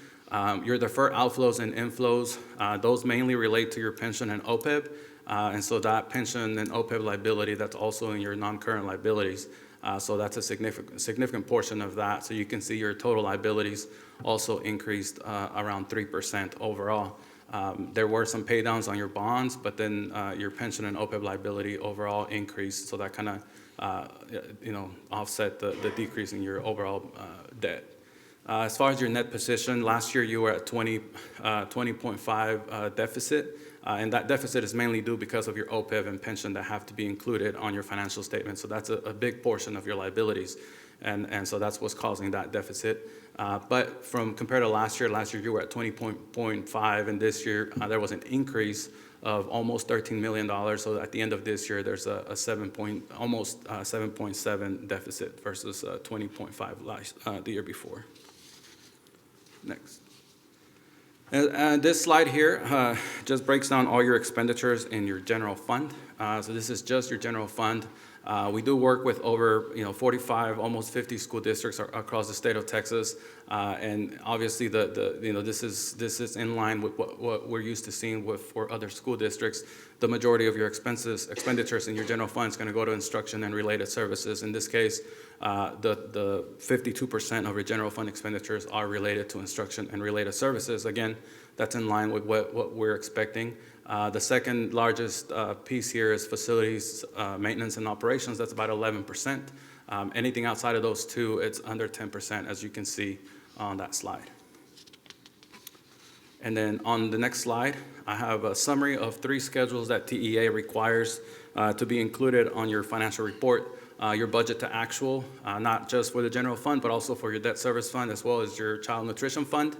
Your deferred outflows and inflows, those mainly relate to your pension and OPEB. And so that pension and OPEB liability, that's also in your non-current liabilities. So that's a significant portion of that. So you can see your total liabilities also increased around 3% overall. There were some pay downs on your bonds, but then your pension and OPEB liability overall increased. So that kind of offset the decrease in your overall debt. As far as your net position, last year you were at 20.5 deficit. And that deficit is mainly due because of your OPEB and pension that have to be included on your financial statement. So that's a big portion of your liabilities. And so that's what's causing that deficit. But compared to last year you were at 20.5, and this year there was an increase of almost $13 million. So at the end of this year, there's almost 7.7 deficit versus 20.5 the year before. Next. And this slide here just breaks down all your expenditures in your general fund. So this is just your general fund. We do work with over 45, almost 50 school districts across the state of Texas, and obviously this is in line with what we're used to seeing for other school districts. The majority of your expenditures in your general fund is going to go to instruction and related services. In this case, the 52% of your general fund expenditures are related to instruction and related services. Again, that's in line with what we're expecting. The second largest piece here is facilities, maintenance and operations. That's about 11%. Anything outside of those two, it's under 10%, as you can see on that slide. And then on the next slide, I have a summary of 3 schedules that TEA requires to be included on your financial report. Your budget to actual, not just for the general fund, but also for your debt service fund, as well as your child nutrition fund.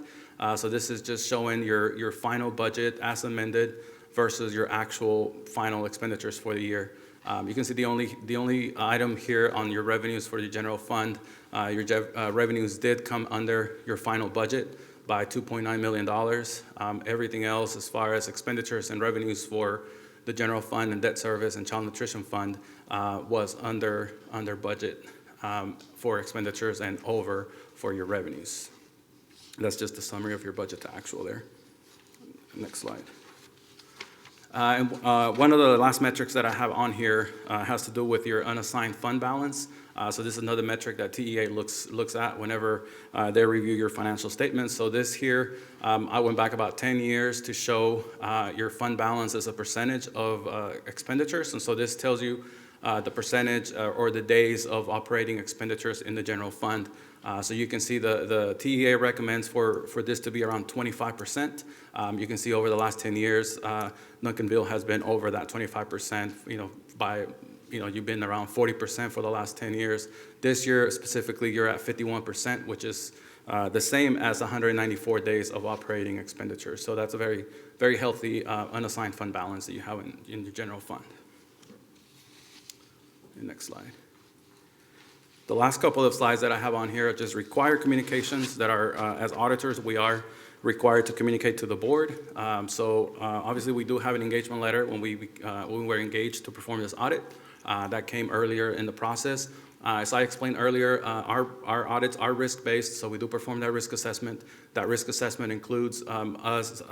So this is just showing your final budget as amended versus your actual final expenditures for the year. You can see the only item here on your revenues for the general fund, your revenues did come under your final budget by $2.9 million. Everything else, as far as expenditures and revenues for the general fund and debt service and child nutrition fund, was under budget for expenditures and over for your revenues. That's just a summary of your budget to actual there. Next slide. One of the last metrics that I have on here has to do with your unassigned fund balance. So this is another metric that TEA looks at whenever they review your financial statements. So this here, I went back about 10 years to show your fund balance as a percentage of expenditures. And so this tells you the percentage or the days of operating expenditures in the general fund. So you can see the TEA recommends for this to be around 25%. You can see over the last 10 years, Duncanville has been over that 25%, you've been around 40% for the last 10 years. This year specifically, you're at 51%, which is the same as 194 days of operating expenditures. So that's a very, very healthy unassigned fund balance that you have in your general fund. Next slide. The last couple of slides that I have on here are just required communications that are, as auditors, we are required to communicate to the board. Obviously, we do have an engagement letter when we were engaged to perform this audit. That came earlier in the process. As I explained earlier, our audits are risk-based, so we do perform that risk assessment. That risk assessment includes us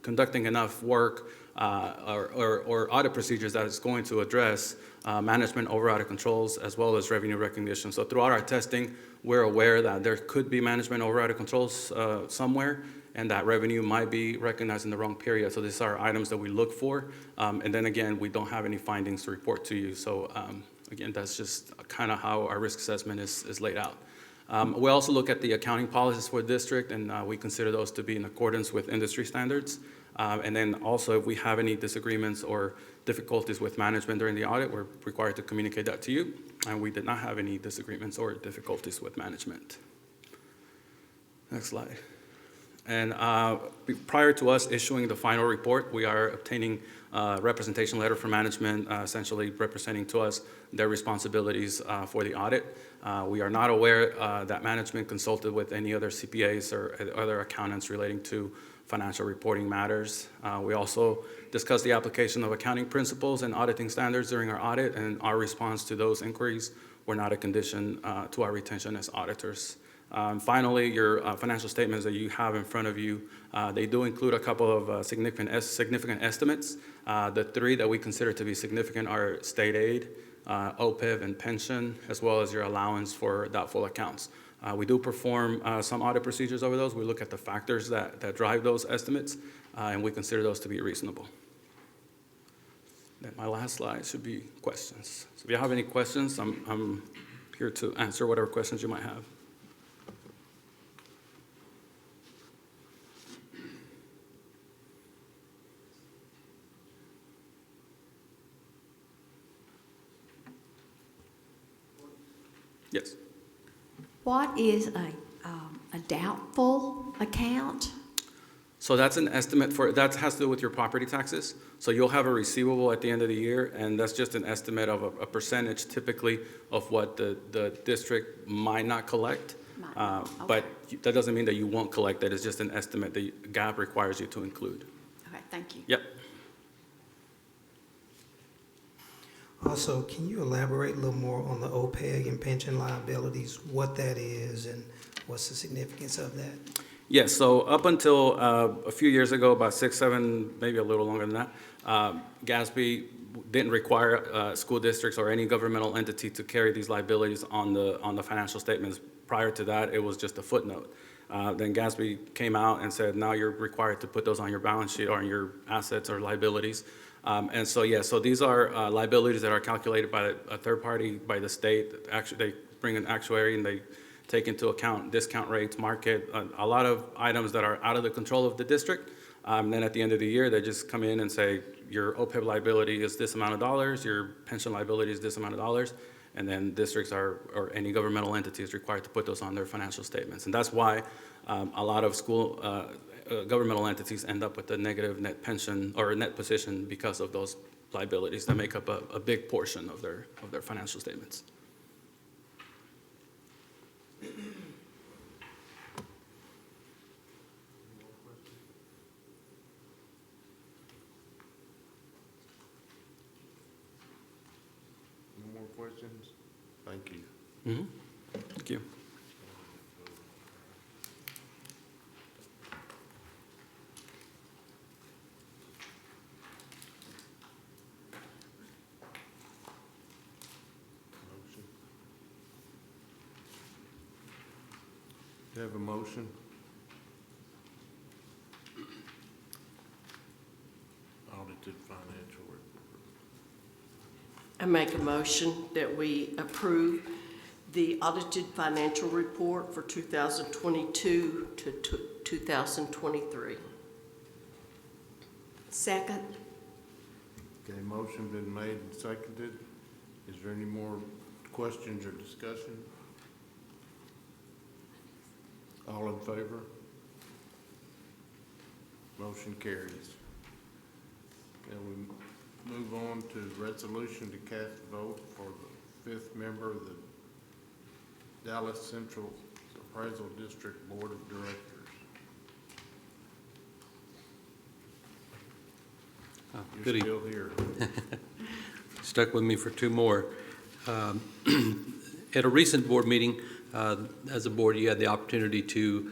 conducting enough work or audit procedures that is going to address management over audit controls as well as revenue recognition. So throughout our testing, we're aware that there could be management over audit controls somewhere, and that revenue might be recognized in the wrong period. So these are items that we look for. And then again, we don't have any findings to report to you. So again, that's just kind of how our risk assessment is laid out. We also look at the accounting policies for the district, and we consider those to be in accordance with industry standards. And then also, if we have any disagreements or difficulties with management during the audit, we're required to communicate that to you. And we did not have any disagreements or difficulties with management. Next slide. And prior to us issuing the final report, we are obtaining a representation letter from management, essentially representing to us their responsibilities for the audit. We are not aware that management consulted with any other CPAs or other accountants relating to financial reporting matters. We also discussed the application of accounting principles and auditing standards during our audit, and our response to those inquiries were not a condition to our retention as auditors. Finally, your financial statements that you have in front of you, they do include a couple of significant estimates. The 3 that we consider to be significant are state aid, OPEB, and pension, as well as your allowance for doubtful accounts. We do perform some audit procedures over those. We look at the factors that drive those estimates, and we consider those to be reasonable. Then my last slide should be questions. So if you have any questions, I'm here to answer whatever questions you might have. Yes. What is a doubtful account? So that's an estimate that has to do with your property taxes. So you'll have a receivable at the end of the year, and that's just an estimate of a percentage typically of what the district might not collect. Okay. But that doesn't mean that you won't collect that. It's just an estimate that GAAP requires you to include. Okay, thank you. Yep. Also, can you elaborate a little more on the OPEG and pension liabilities, what that is and what's the significance of that? Yes, so up until a few years ago, about 6, 7, maybe a little longer than that, GASB didn't require school districts or any governmental entity to carry these liabilities on the financial statements. Prior to that, it was just a footnote. Then GASB came out and said, now you're required to put those on your balance sheet or on your assets or liabilities. And so, yeah, so these are liabilities that are calculated by a third party, by the state. Actually, they bring an actuary and they take into account discount rates, market, a lot of items that are out of the control of the district. Then at the end of the year, they just come in and say, your OPEB liability is this amount of dollars, your pension liability is this amount of dollars, and then districts or any governmental entity is required to put those on their financial statements. And that's why a lot of school governmental entities end up with a negative net pension or net position because of those liabilities that make up a big portion of their financial statements. No more questions? Thank you. Thank you. Motion. Do you have a motion? Audited financial report. I make a motion that we approve the audited financial report for 2022 to 2023. Second. Okay, motion been made and seconded. Is there any more questions or discussion? All in favor? Motion carries. And we move on to resolution to cast a vote for the 5th member of the Dallas Central Appraisal District Board of Directors. You're Good still here. Stuck with me for 2 more. At a recent board meeting, as a board, you had the opportunity to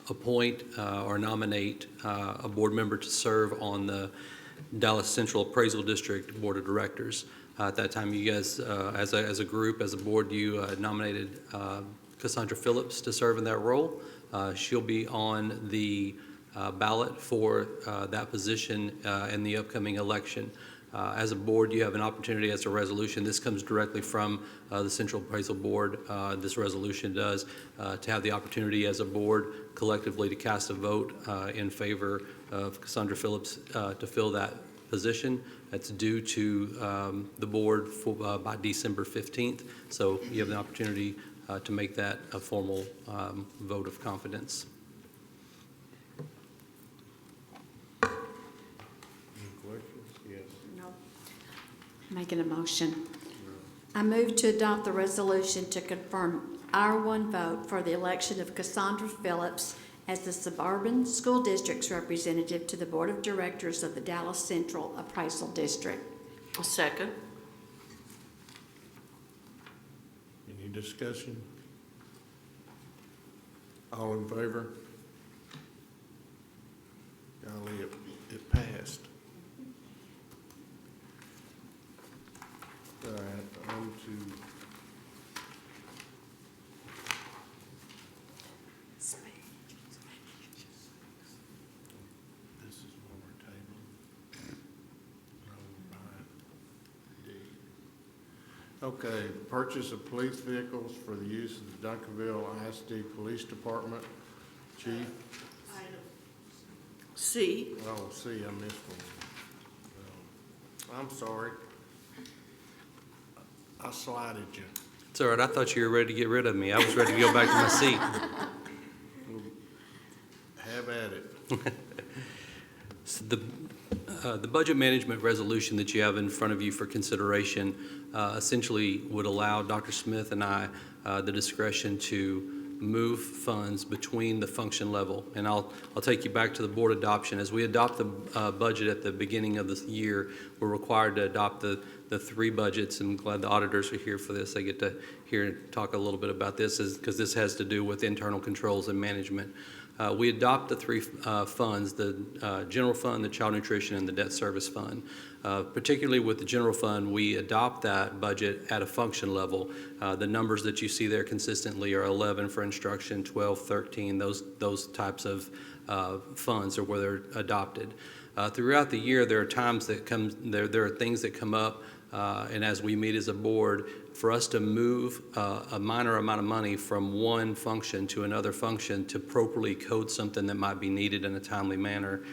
appoint or nominate a board member to serve on the Dallas Central Appraisal District Board of Directors. At that time, you guys, as a group, as a board, you nominated Cassandra Phillips to serve in that role. She'll be on the ballot for that position in the upcoming election. As a board, you have an opportunity as a resolution. This comes directly from the Central Appraisal Board. This resolution does to have the opportunity as a board collectively to cast a vote in favor of Cassandra Phillips to fill that position. That's due to the board by December 15th. So you have the opportunity to make that a formal vote of confidence. Making a motion. I move to adopt the resolution to confirm our one vote for the election of Cassandra Phillips as the Suburban School District's representative to the Board of Directors of the Dallas Central Appraisal District. A second. Any discussion? All in favor? Golly, it passed. All right, on to this is one more table. Okay, purchase of police vehicles for the use of the Duncanville ISD Police Department. Chief? C. Oh, C, I missed one. I'm sorry. I slighted you. It's all right. I thought you were ready to get rid of me. I was ready to go back to my seat. Have at it. So the budget management resolution that you have in front of you for consideration essentially would allow Dr. Smith and I the discretion to move funds between the function level. And I'll take you back to the board adoption. As we adopt the budget at the beginning of this year, we're required to adopt the three budgets. I'm glad the auditors are here for this. They get to hear and talk a little bit about this because this has to do with internal controls and management. We adopt the three funds, the general fund, the child nutrition, and the debt service fund. Particularly with the general fund, we adopt that budget at a function level. The numbers that you see there consistently are 11 for instruction, 12, 13, those types of funds are where they're adopted. Throughout the year, there are times that there are things that come up, and as we meet as a board, for us to move a minor amount of money from one function to another function to properly code something that might be needed in a timely manner,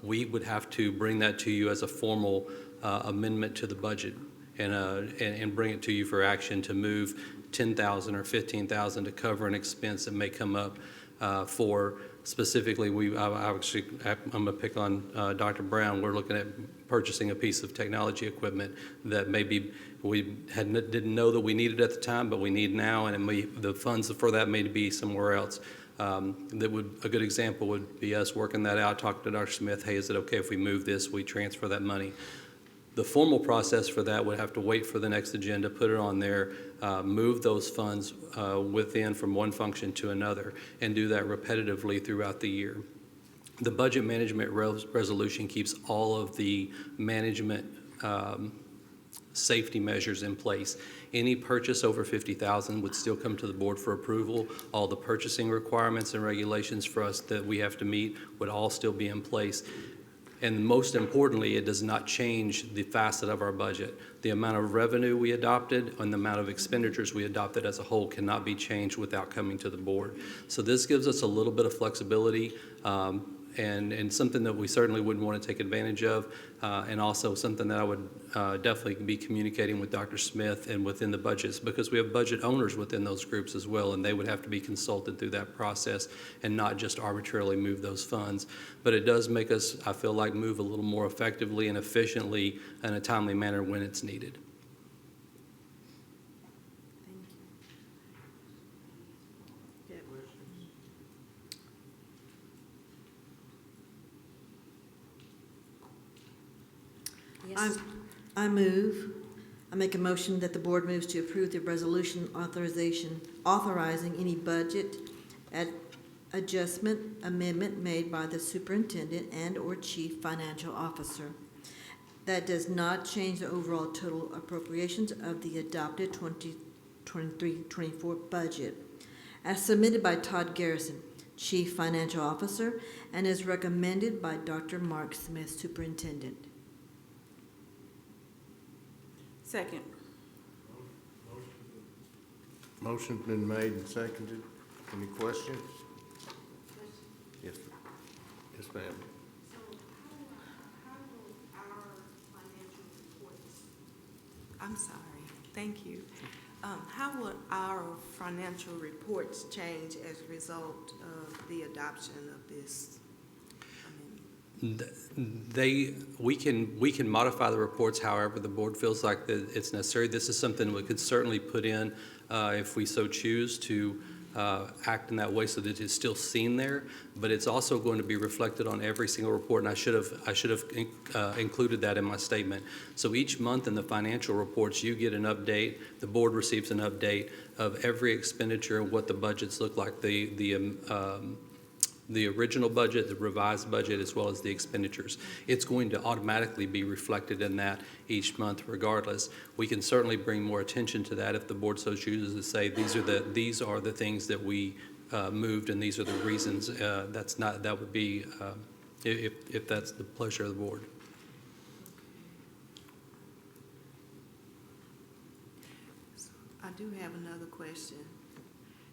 we would have to bring that to you as a formal amendment to the budget and bring it to you for action to move $10,000 or $15,000 to cover an expense that may come up for specifically, I'm going to pick on Dr. Brown. We're looking at purchasing a piece of technology equipment that maybe we didn't know that we needed at the time, but we need now, and the funds for that may be somewhere else. A good example would be us working that out, talking to Dr. Smith, hey, is it okay if we move this, we transfer that money? The formal process for that would have to wait for the next agenda, put it on there, move those funds from one function to another, and do that repetitively throughout the year. The budget management resolution keeps all of the management safety measures in place. Any purchase over $50,000 would still come to the board for approval. All the purchasing requirements and regulations for us that we have to meet would all still be in place. And most importantly, it does not change the facet of our budget. The amount of revenue we adopted and the amount of expenditures we adopted as a whole cannot be changed without coming to the board. So this gives us a little bit of flexibility and something that we certainly wouldn't want to take advantage of, and also something that I would definitely be communicating with Dr. Smith and within the budgets, because we have budget owners within those groups as well, and they would have to be consulted through that process and not just arbitrarily move those funds. But it does make us, I feel like, move a little more effectively and efficiently in a timely manner when it's needed. I make a motion that the board moves to approve the resolution authorizing any budget adjustment amendment made by the superintendent and/or chief financial officer. That does not change the overall total appropriations of the adopted 2023-24 budget. As submitted by Todd Garrison, Chief Financial Officer, and is recommended by Dr. Mark Smith, Superintendent. Second. Motion's been made and seconded. Any questions? Yes, yes, ma'am. So how will our financial reports, I'm sorry, thank you. How will our financial reports change as a result of the adoption of this amendment? We can modify the reports however the board feels like that it's necessary. This is something we could certainly put in if we so choose to act in that way so that it's still seen there, but it's also going to be reflected on every single report, and I should have included that in my statement. So each month in the financial reports, you get an update, the board receives an update of every expenditure and what the budgets look like, the original budget, the revised budget, as well as the expenditures. It's going to automatically be reflected in that each month regardless. We can certainly bring more attention to that if the board so chooses to say these are the things that we moved and these are the reasons. That would be if that's the pleasure of the board. I do have another question.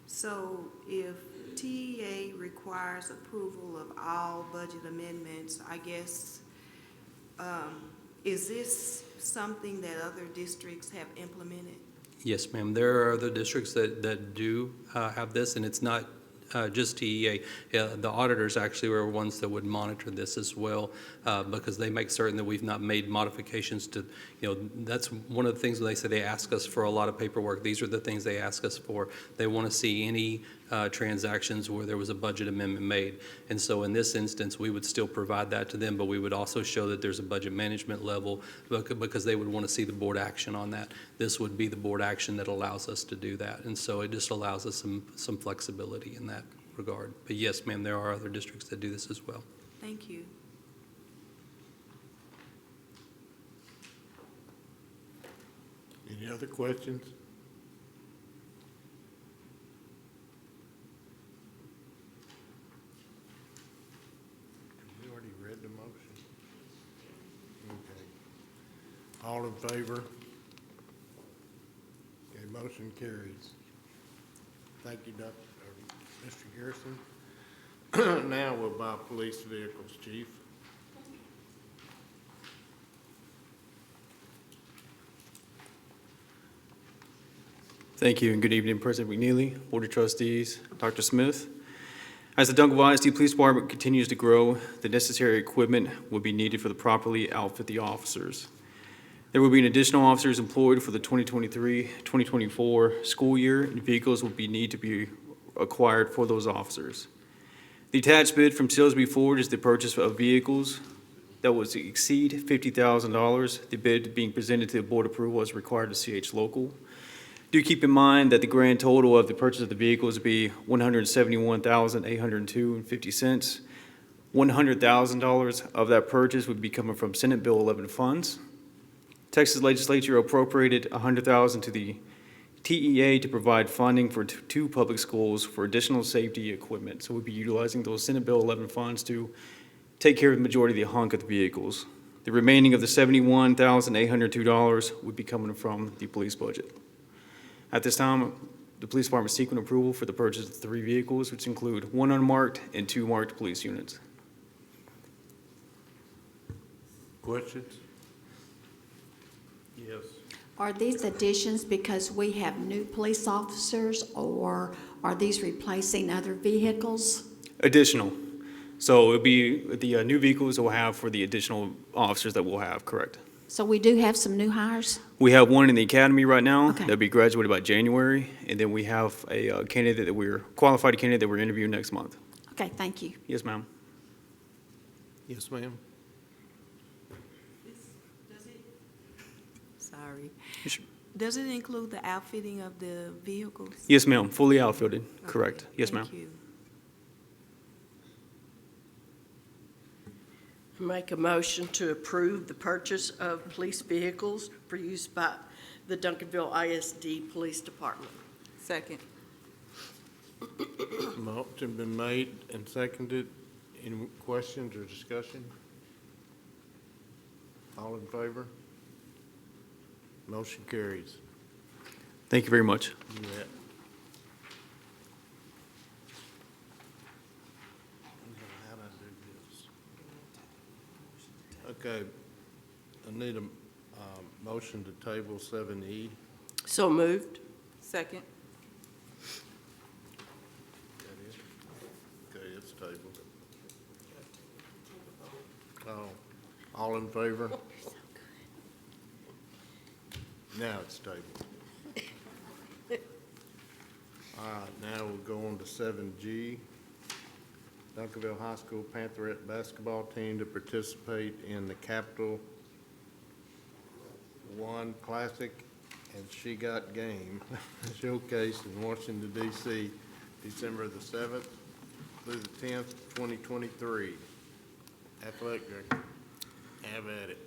So if TEA requires approval of all budget amendments, I guess, is this something that other districts have implemented? Yes, ma'am. There are other districts that do have this, and it's not just TEA. The auditors actually are ones that would monitor this as well because they make certain that we've not made modifications to, that's one of the things when they say they ask us for a lot of paperwork. These are the things they ask us for. They want to see any transactions where there was a budget amendment made. And so in this instance, we would still provide that to them, but we would also show that there's a budget management level because they would want to see the board action on that. This would be the board action that allows us to do that. And so it just allows us some flexibility in that regard. But yes, ma'am, there are other districts that do this as well. Thank you. Any other questions? We already read the motion. Okay. All in favor? Okay, motion carries. Thank you, Mr. Garrison. Now we'll buy police vehicles, Chief. Thank you, and good evening, President McNeely, Board of Trustees, Dr. Smith. As the Duncanville ISD Police Department continues to grow, the necessary equipment will be needed for the properly outfit the officers. There will be an additional officers employed for the 2023-2024 school year, and vehicles will need to be acquired for those officers. The attached bid from Silsby Ford is the purchase of vehicles that would exceed $50,000. The bid being presented to the board approval is required to CH Local. Do keep in mind that the grand total of the purchase of the vehicles would be $171,802.50. $100,000 of that purchase would be coming from Senate Bill 11 funds. Texas Legislature appropriated $100,000 to the TEA to provide funding for two public schools for additional safety equipment. So we'll be utilizing those Senate Bill 11 funds to take care of the majority of the hunk of the vehicles. The remaining of the $71,802 would be coming from the police budget. At this time, the police department is seeking approval for the purchase of 3 vehicles, which include 1 unmarked and 2 marked police units. Questions? Yes. Are these additions because we have new police officers, or are these replacing other vehicles? Additional. So it'll be the new vehicles that we'll have for the additional officers that we'll have, correct? So we do have some new hires? We have one in the academy right now. Okay. That'll be graduated by January. And then we have a candidate that qualified candidate that we're interviewing next month. Okay, thank you. Yes, ma'am. Yes, ma'am. Sorry. Sure. Does it include the outfitting of the vehicles? Yes, ma'am. Fully outfitted. Okay, Correct. Yes, ma'am. Thank you. Make a motion to approve the purchase of police vehicles for use by the Duncanville ISD Police Department. Second. Motion been made and seconded. Any questions or discussion? All in favor? Motion carries. Thank you very much. You bet. How'd I do this? Okay, I need a motion to table 7E. So moved. Second. Okay, it's tabled. Oh, all in favor? Now it's tabled. All right, now we'll go on to 7G. Duncanville High School Pantherette basketball team to participate in the Capital One Classic and She Got Game showcase in Washington, D.C., December the 7th through the 10th, 2023. Athletic Director, have at it.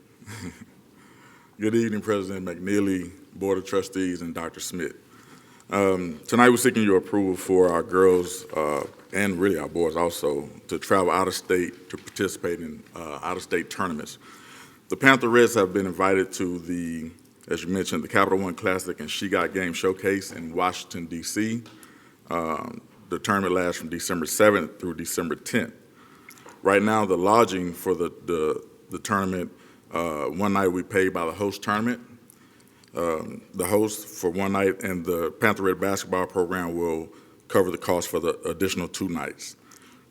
Good evening, President McNeely, Board of Trustees, and Dr. Smith. Tonight we're seeking your approval for our girls and really our boys also to travel out of state to participate in out-of-state tournaments. The Panther Reds have been invited to the, as you mentioned, the Capital One Classic and She Got Game showcase in Washington, D.C. The tournament lasts from December 7th through December 10th. Right now, the lodging for the tournament, one night we pay by the host tournament. The host for one night, and the Panther Red basketball program will cover the cost for the additional 2 nights.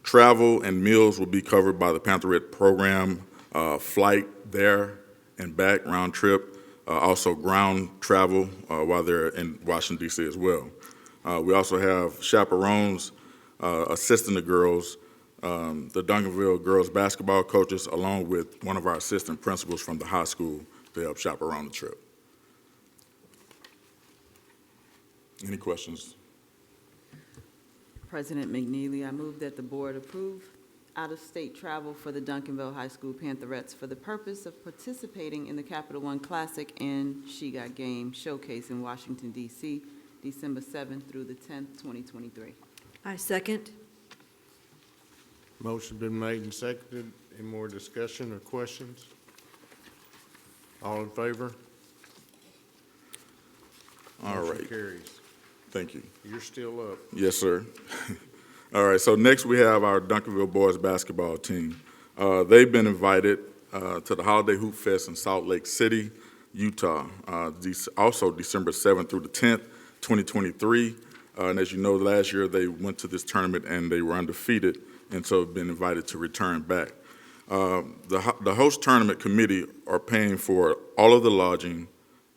Travel and meals will be covered by the Panther Red program, flight there and back, round trip, also ground travel while they're in Washington, D.C. as well. We also have chaperones assisting the girls, the Duncanville girls basketball coaches, along with one of our assistant principals from the high school to help chaperone the trip. Any questions? President McNeely, I move that the board approve out-of-state travel for the Duncanville High School Pantherettes for the purpose of participating in the Capital One Classic and She Got Game Showcase in Washington, D.C., December 7th through the 10th, 2023. I second. Motion been made and seconded. Any more discussion or questions? All in favor? All Motion right. carries. Thank you. You're still up. Yes, sir. All right, so next we have our Duncanville boys basketball team. They've been invited to the Holiday Hoop Fest in Salt Lake City, Utah, also December 7th through the 10th, 2023. And as you know, last year they went to this tournament and they were undefeated, and so have been invited to return back. The host tournament committee are paying for all of the lodging,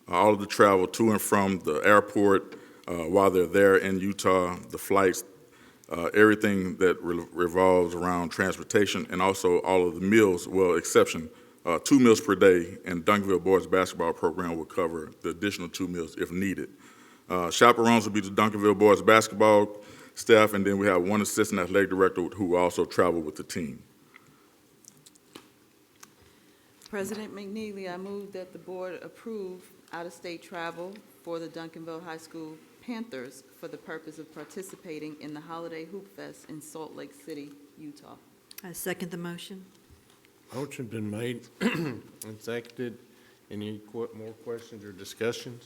all of the travel to and from the airport while they're there in Utah, the flights, everything that revolves around transportation, and also all of the meals, well, exception, 2 meals per day, and Duncanville boys basketball program will cover the additional 2 meals if needed. Chaperones will be the Duncanville boys basketball staff, and then we have one assistant athletic director who will also travel with the team. President McNeely, I move that the board approve out-of-state travel for the Duncanville High School Panthers for the purpose of participating in the Holiday Hoop Fest in Salt Lake City, Utah. I second the motion. Motion been made and seconded. Any more questions or discussions?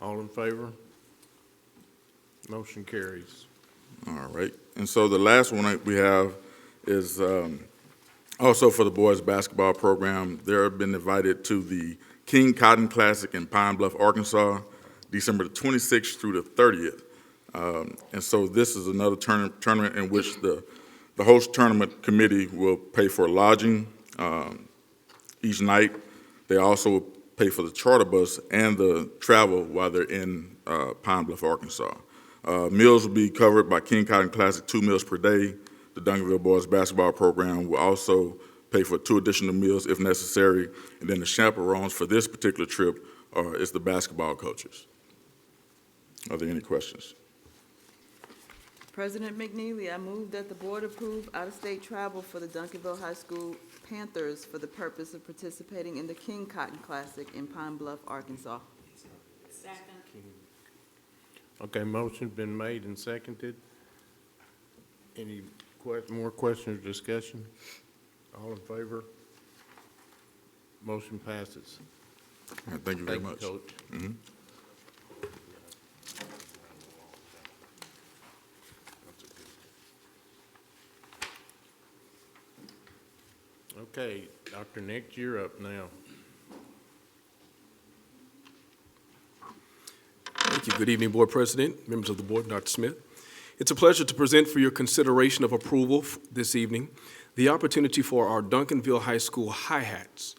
All in favor? Motion carries. All right, and so the last one we have is also for the boys basketball program. They've been invited to the King Cotton Classic in Pine Bluff, Arkansas, December the 26th through the 30th. And so this is another tournament in which the host tournament committee will pay for lodging each night. They also pay for the charter bus and the travel while they're in Pine Bluff, Arkansas. Meals will be covered by King Cotton Classic, 2 meals per day. The Duncanville boys basketball program will also pay for 2 additional meals if necessary. And then the chaperones for this particular trip is the basketball coaches. Are there any questions? President McNeely, I move that the board approve out-of-state travel for the Duncanville High School Panthers for the purpose of participating in the King Cotton Classic in Pine Bluff, Arkansas. Second. Okay, motion been made and seconded. Any more questions or discussion? All in favor? Motion passes. All right, thank you very much. Coach. Mhm. Okay, Dr. Nick, you're up now. Thank you. Good evening, Board President, members of the board, Dr. Smith. It's a pleasure to present for your consideration of approval this evening the opportunity for our Duncanville High School Hi-Hats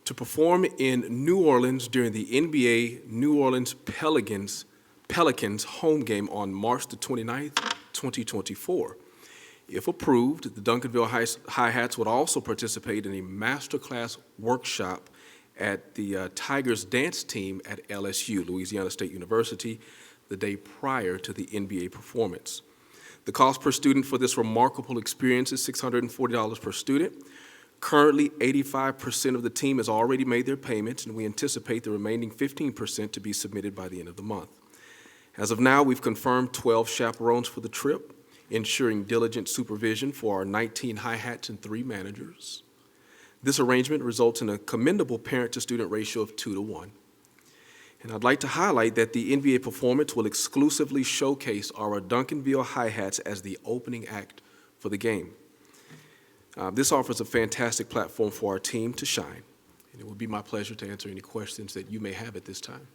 to perform in New Orleans during the NBA New Orleans Pelicans home game on March the 29th, 2024. If approved, the Duncanville Hi-Hats would also participate in a masterclass workshop at the Tigers dance team at LSU, Louisiana State University, the day prior to the NBA performance. The cost per student for this remarkable experience is $640 per student. Currently, 85% of the team has already made their payments, and we anticipate the remaining 15% to be submitted by the end of the month. As of now, we've confirmed 12 chaperones for the trip, ensuring diligent supervision for our 19 hi-hats and 3 managers. This arrangement results in a commendable parent-to-student ratio of 2 to 1. And I'd like to highlight that the NBA performance will exclusively showcase our Duncanville Hi-Hats as the opening act for the game. This offers a fantastic platform for our team to shine, and it would be my pleasure to answer any questions that you may have at this time.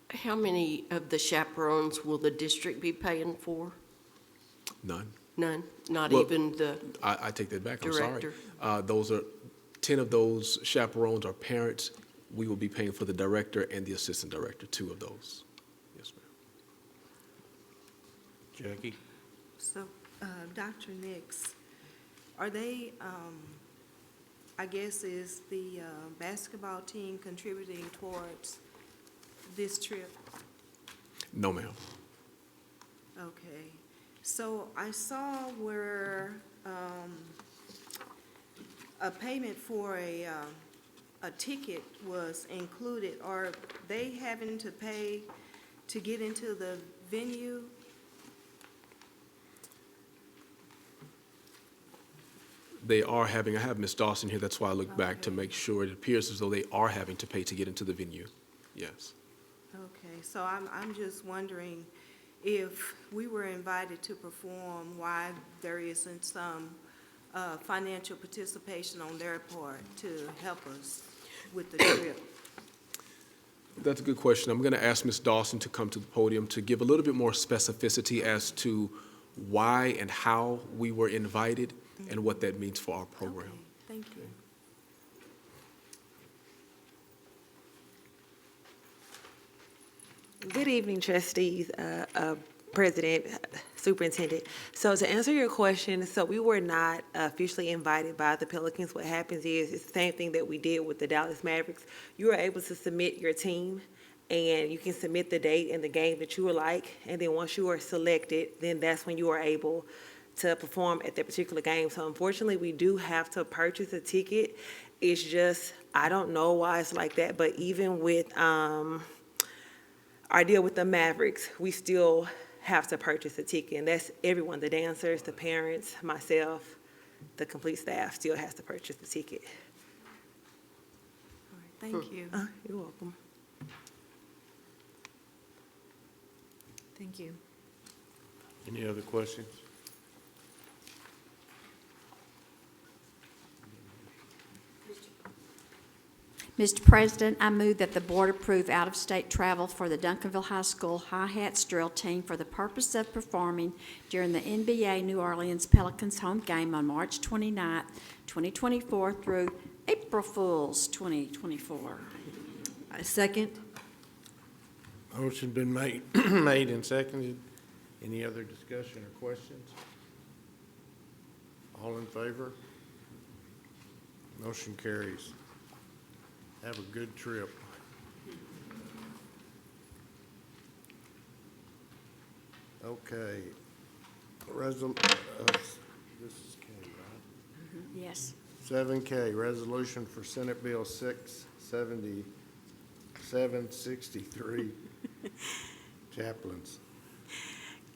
How many of the chaperones will the district be paying for? None. None? Not Well, even the I take that back, I'm sorry. director? 10 of those chaperones are parents we will be paying for the director and the assistant director, 2 of those. Yes, ma'am. Jackie? So, Dr. Nix, are they, I guess, is the basketball team contributing towards this trip? No, ma'am. Okay. So I saw where a payment for a ticket was included. Are they having to pay to get into the venue? They are having, I have Ms. Dawson here, that's why I looked back to make sure. It appears as though they are having to pay to get into the venue. Yes. Okay, so I'm just wondering if we were invited to perform, why there isn't some financial participation on their part to help us with the trip? That's a good question. I'm going to ask Ms. Dawson to come to the podium to give a little bit more specificity as to why and how we were invited and what that means for our program. Okay, thank you. Good evening, trustees, president, superintendent. So to answer your question, so we were not officially invited by the Pelicans. What happens is, it's the same thing that we did with the Dallas Mavericks. You are able to submit your team, and you can submit the date and the game that you would like, and then once you are selected, then that's when you are able to perform at that particular game. So unfortunately, we do have to purchase a ticket. It's just, I don't know why it's like that, but even with our deal with the Mavericks, we still have to purchase a ticket, and that's everyone, the dancers, the parents, myself, the complete staff still has to purchase the ticket. All right, thank you. You're welcome. Thank you. Any other questions? Mr. President, I move that the board approve out-of-state travel for the Duncanville High School High Hats drill team for the purpose of performing during the NBA New Orleans Pelicans home game on March 29th, 2024 through April Fools 2024. I second. Motion been made and seconded. Any other discussion or questions? All in favor? Motion carries. Have a good trip. Okay. This is K, right? Yes. 7K, resolution for Senate Bill 67763, chaplains.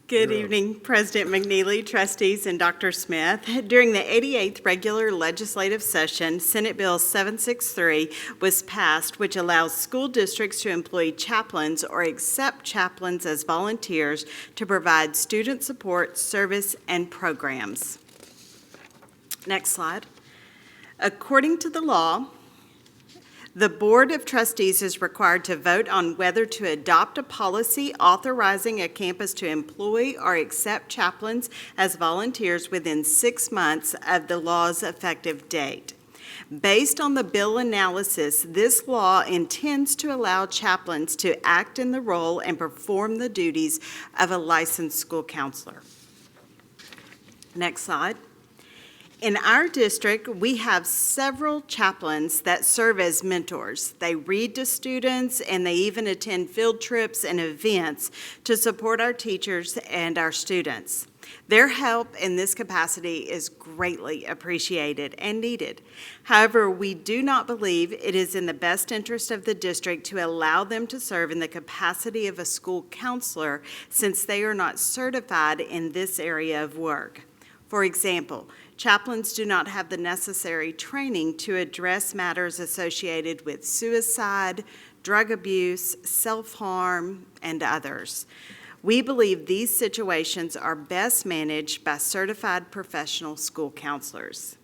Good evening, President McNeely, trustees, and Dr. Smith. During the 88th regular legislative session, Senate Bill 763 was passed, which allows school districts to employ chaplains or accept chaplains as volunteers to provide student support, service, and programs. Next slide. According to the law, the Board of Trustees is required to vote on whether to adopt a policy authorizing a campus to employ or accept chaplains as volunteers within 6 months of the law's effective date. Based on the bill analysis, this law intends to allow chaplains to act in the role and perform the duties of a licensed school counselor. Next slide. In our district, we have several chaplains that serve as mentors. They read to students, and they even attend field trips and events to support our teachers and our students. Their help in this capacity is greatly appreciated and needed. However, we do not believe it is in the best interest of the district to allow them to serve in the capacity of a school counselor, since they are not certified in this area of work. For example, chaplains do not have the necessary training to address matters associated with suicide, drug abuse, self-harm, and others. We believe these situations are best managed by certified professional school counselors.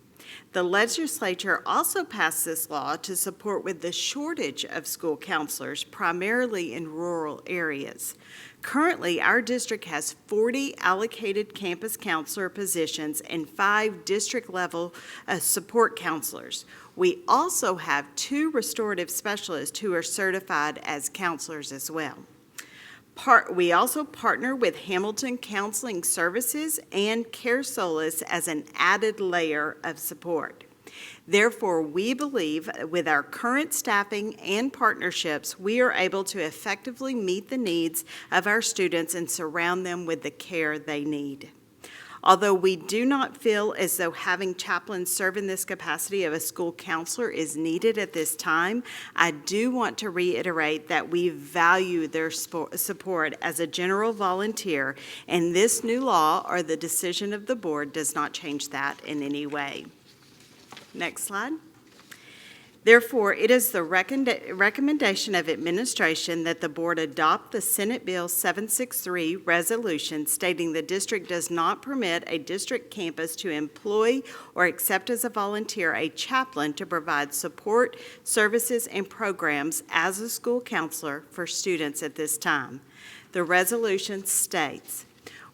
The legislature also passed this law to support with the shortage of school counselors, primarily in rural areas. Currently, our district has 40 allocated campus counselor positions and 5 district-level support counselors. We also have 2 restorative specialists who are certified as counselors as well. We also partner with Hamilton Counseling Services and Care Solace as an added layer of support. Therefore, we believe with our current staffing and partnerships, we are able to effectively meet the needs of our students and surround them with the care they need. Although we do not feel as though having chaplains serve in this capacity of a school counselor is needed at this time, I do want to reiterate that we value their support as a general volunteer, and this new law or the decision of the board does not change that in any way. Next slide. Therefore, it is the recommendation of administration that the board adopt the Senate Bill 763 resolution stating the district does not permit a district campus to employ or accept as a volunteer a chaplain to provide support, services, and programs as a school counselor for students at this time. The resolution states,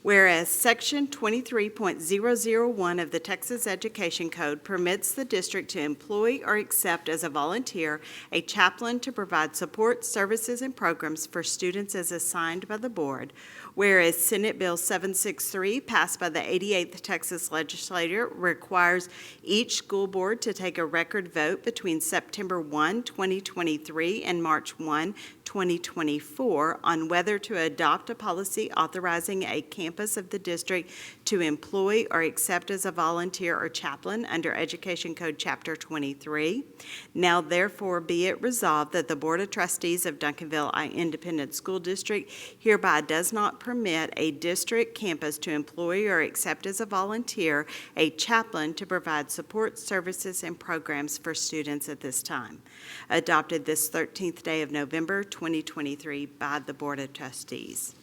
whereas Section 23.001 of the Texas Education Code permits the district to employ or accept as a volunteer a chaplain to provide support, services, and programs for students as assigned by the board, whereas Senate Bill 763, passed by the 88th Texas Legislature, requires each school board to take a record vote between September 1, 2023 and March 1, 2024 on whether to adopt a policy authorizing a campus of the district to employ or accept as a volunteer or chaplain under Education Code Chapter 23. Now therefore be it resolved that the Board of Trustees of Duncanville Independent School District hereby does not permit a district campus to employ or accept as a volunteer a chaplain to provide support, services, and programs for students at this time. Adopted this 13th day of November 2023 by the Board of Trustees.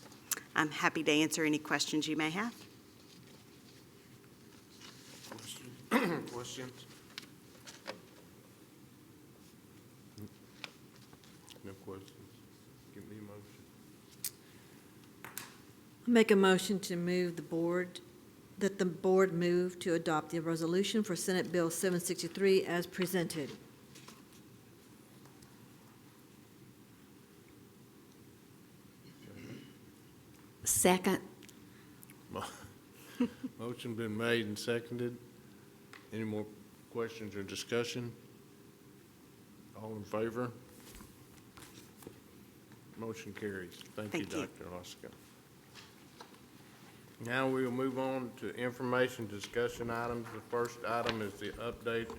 I'm happy to answer any questions you may have. Questions? No questions. Give me a motion. Make a motion to move that the board move to adopt the resolution for Senate Bill 763 as presented. Second. Motion been made and seconded. Any more questions or discussion? All in favor? Motion carries. Thank you, Thank you. Dr. Oscar. Now we will move on to information discussion items. The first item is the update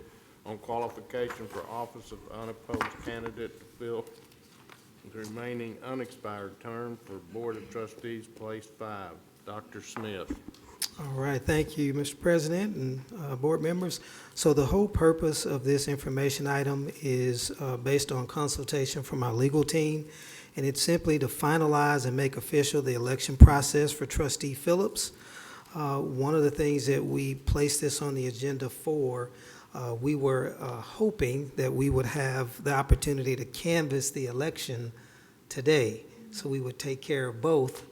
on qualification for office of unopposed candidate to fill the remaining unexpired term for Board of Trustees, Place 5. Dr. Smith. All right, thank you, Mr. President and board members. So the whole purpose of this information item is based on consultation from our legal team, and it's simply to finalize and make official the election process for Trustee Phillips. One of the things that we placed this on the agenda for, we were hoping that we would have the opportunity to canvass the election today, so we would take care of both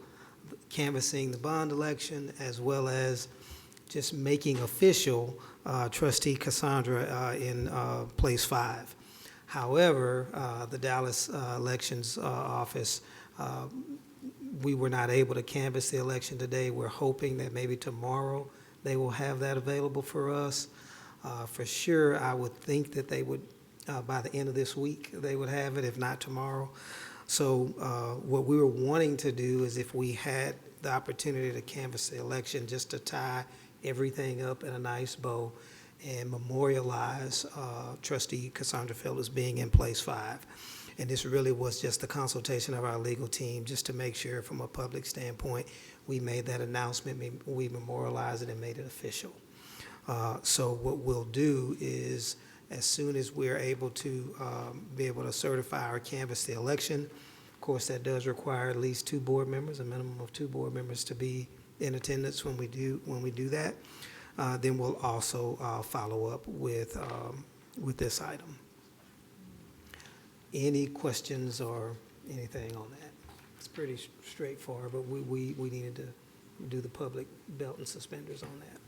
canvassing the bond election as well as just making official Trustee Cassandra in Place 5. However, the Dallas Elections Office, we were not able to canvass the election today. We're hoping that maybe tomorrow they will have that available for us. For sure, I would think that they would, by the end of this week, they would have it, if not tomorrow. So what we were wanting to do is if we had the opportunity to canvass the election, just to tie everything up in a nice bow and memorialize Trustee Cassandra Phillips being in Place 5. And this really was just the consultation of our legal team, just to make sure from a public standpoint, we made that announcement, we memorialized it and made it official. So what we'll do is, as soon as we're able to be able to certify or canvass the election, of course, that does require at least 2 board members, a minimum of 2 board members to be in attendance when we do that. then we'll also follow up with this item. Any questions or anything on that? It's pretty straightforward, but we needed to do the public belt and suspenders on that.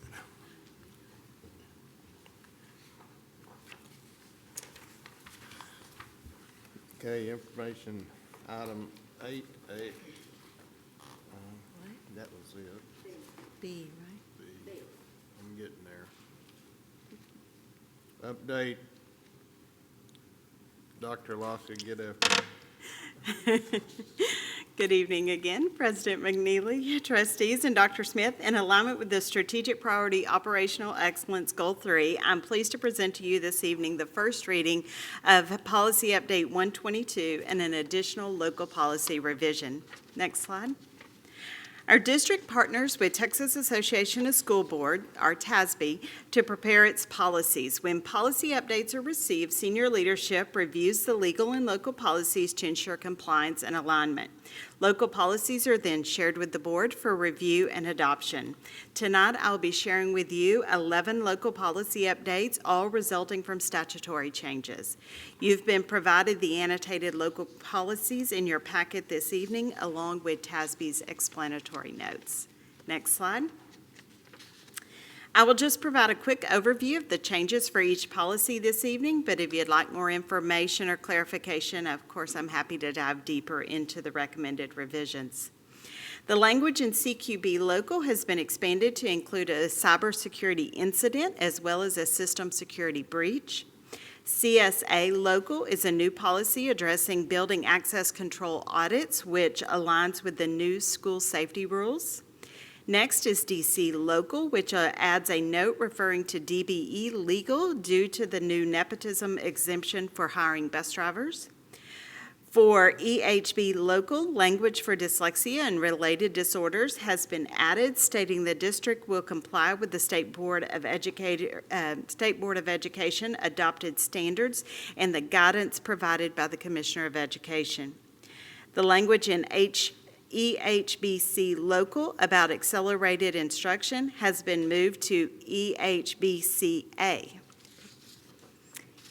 Okay, information item 8A. That was it. B, B. I'm getting there. Update. Dr. Lasky, get after it. Good evening again, President McNeely, trustees, and Dr. Smith. In alignment with the Strategic Priority Operational Excellence Goal 3, I'm pleased to present to you this evening the first reading of Policy Update 122 and an additional local policy revision. Next slide. Our district partners with Texas Association of School Board, our TASB, to prepare its policies. When policy updates are received, senior leadership reviews the legal and local policies to ensure compliance and alignment. Local policies are then shared with the board for review and adoption. Tonight, I'll be sharing with you 11 local policy updates, all resulting from statutory changes. You've been provided the annotated local policies in your packet this evening, along with TASB's explanatory notes. Next slide. I will just provide a quick overview of the changes for each policy this evening, but if you'd like more information or clarification, of course, I'm happy to dive deeper into the recommended revisions. The language in CQB local has been expanded to include a cybersecurity incident as well as a system security breach. CSA local is a new policy addressing building access control audits, which aligns with the new school safety rules. Next is DC Local, which adds a note referring to DBE Legal due to the new nepotism exemption for hiring bus drivers. For EHB Local, language for dyslexia and related disorders has been added, stating the district will comply with the State Board of Education adopted standards and the guidance provided by the Commissioner of Education. The language in EHBC Local about accelerated instruction has been moved to EHBCA.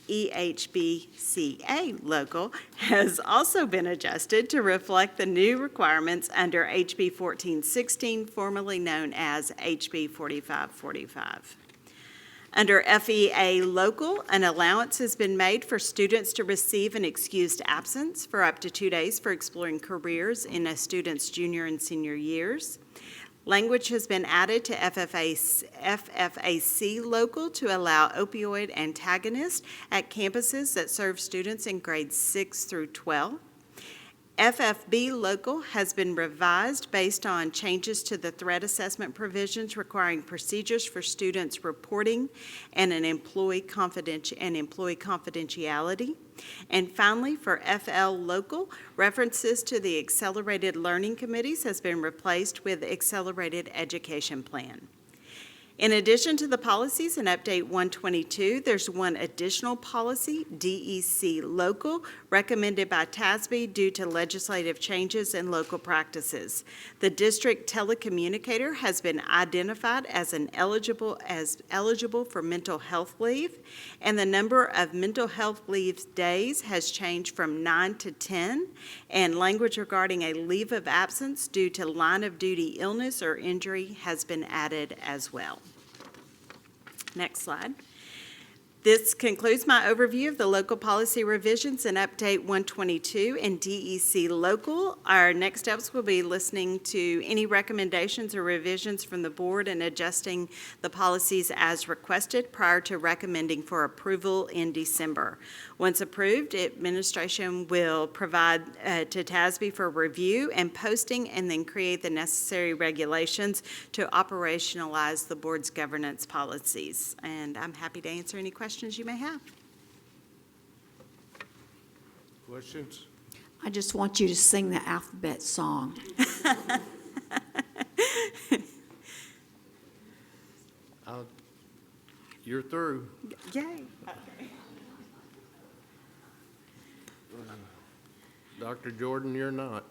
EHBCA Local has also been adjusted to reflect the new requirements under HB 1416, formerly known as HB 4545. Under FEA Local, an allowance has been made for students to receive an excused absence for up to 2 days for exploring careers in a student's junior and senior years. Language has been added to FFAC Local to allow opioid antagonists at campuses that serve students in grades 6 through 12. FFB Local has been revised based on changes to the threat assessment provisions requiring procedures for students reporting and employee confidentiality. And finally, for FL Local, references to the Accelerated Learning Committees has been replaced with Accelerated Education Plan. In addition to the policies in Update 122, there's one additional policy, DEC Local, recommended by TASB due to legislative changes in local practices. The district telecommunicator has been identified as eligible for mental health leave, and the number of mental health leave days has changed from 9 to 10, and language regarding a leave of absence due to line of duty illness or injury has been added as well. Next slide. This concludes my overview of the local policy revisions in Update 122 and DEC Local. Our next steps will be listening to any recommendations or revisions from the board and adjusting the policies as requested prior to recommending for approval in December. Once approved, administration will provide to TASB for review and posting, and then create the necessary regulations to operationalize the board's governance policies. And I'm happy to answer any questions you may have. Questions? I just want you to sing the alphabet song. You're through. Yay. Dr. Jordan, you're not.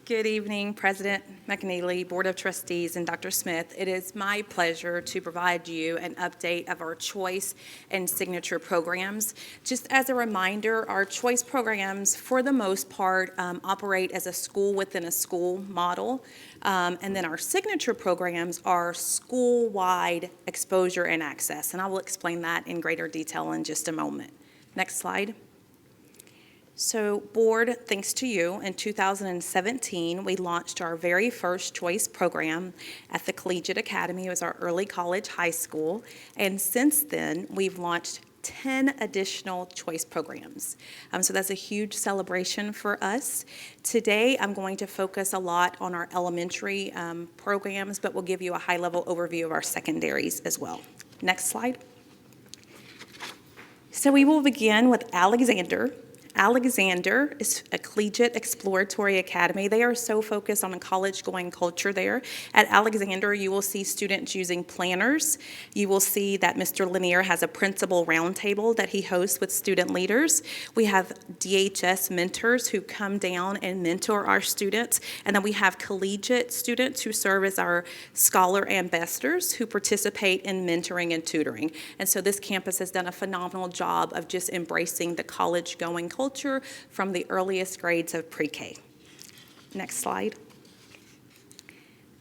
Good evening, President McNeely, Board of Trustees, and Dr. Smith. It is my pleasure to provide you an update of our choice and signature programs. Just as a reminder, our choice programs, for the most part, operate as a school within a school model. And then our signature programs are school-wide exposure and access. And I will explain that in greater detail in just a moment. Next slide. So, Board, thanks to you, in 2017, we launched our very first choice program at the Collegiate Academy. It was our early college high school. And since then, we've launched 10 additional choice programs. So that's a huge celebration for us. Today, I'm going to focus a lot on our elementary programs, but we'll give you a high-level overview of our secondaries as well. Next slide. So we will begin with Alexander. Alexander is a collegiate exploratory academy. They are so focused on a college-going culture there. At Alexander, you will see students using planners. You will see that Mr. Lanier has a principal roundtable that he hosts with student leaders. We have DHS mentors who come down and mentor our students. And then we have collegiate students who serve as our scholar ambassadors who participate in mentoring and tutoring. And so this campus has done a phenomenal job of just embracing the college-going culture from the earliest grades of pre-K. Next slide.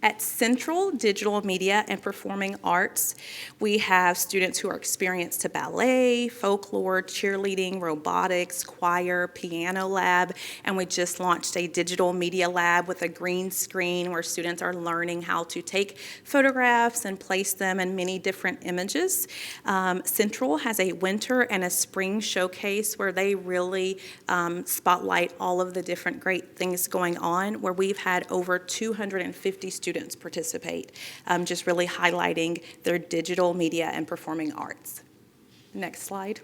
At Central Digital Media and Performing Arts, we have students who are experienced to ballet, folklore, cheerleading, robotics, choir, piano lab, and we just launched a digital media lab with a green screen where students are learning how to take photographs and place them in many different images. Central has a winter and a spring showcase where they really spotlight all of the different great things going on, where we've had over 250 students participate, just really highlighting their digital media and performing arts. Next slide.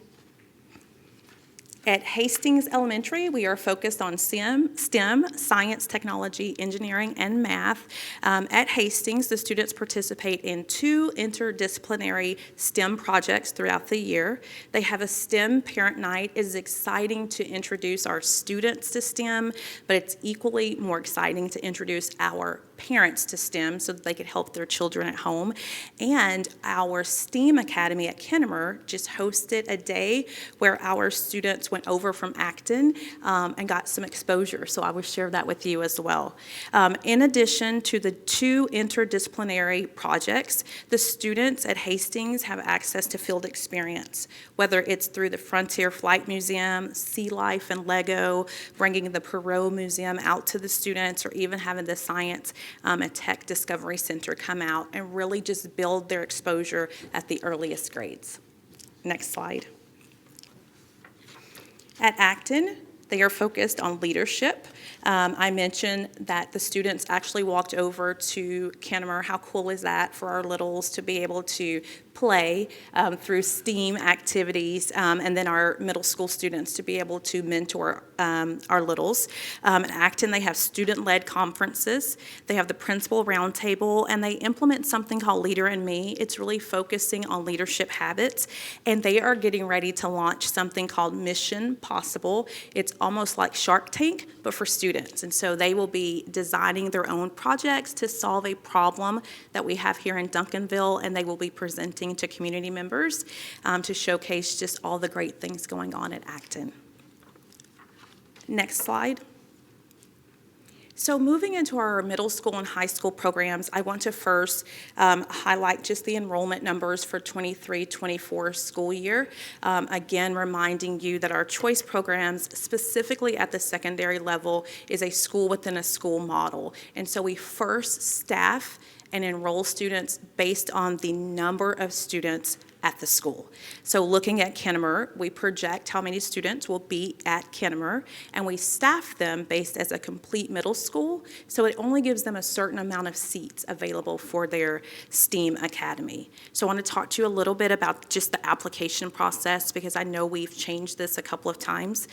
At Hastings Elementary, we are focused on STEM, science, technology, engineering, and math. At Hastings, the students participate in 2 interdisciplinary STEM projects throughout the year. They have a STEM parent night. It is exciting to introduce our students to STEM, but it's equally more exciting to introduce our parents to STEM so that they could help their children at home. And our STEAM Academy at Kennemer just hosted a day where our students went over from Acton and got some exposure. So I will share that with you as well. In addition to the 2 interdisciplinary projects, the students at Hastings have access to field experience, whether it's through the Frontier Flight Museum, Sea Life and Lego, bringing the Perot Museum out to the students, or even having the Science and Tech Discovery Center come out and really just build their exposure at the earliest grades. Next slide. At Acton, they are focused on leadership. I mentioned that the students actually walked over to Kennemer. How cool is that for our littles to be able to play through STEAM activities, and then our middle school students to be able to mentor our littles. At Acton, they have student-led conferences. They have the principal roundtable, and they implement something called Leader in Me. It's really focusing on leadership habits, and they are getting ready to launch something called Mission Possible. It's almost like Shark Tank, but for students. And so they will be designing their own projects to solve a problem that we have here in Duncanville, and they will be presenting to community members to showcase just all the great things going on at Acton. Next slide. So moving into our middle school and high school programs, I want to first highlight just the enrollment numbers for 23-24 school year. Again, reminding you that our choice programs, specifically at the secondary level, is a school within a school model. And so we first staff and enroll students based on the number of students at the school. So looking at Kennemer, we project how many students will be at Kennemer, and we staff them based as a complete middle school, so it only gives them a certain amount of seats available for their STEAM academy. So I want to talk to you a little bit about just the application process, because I know we've changed this a couple of times.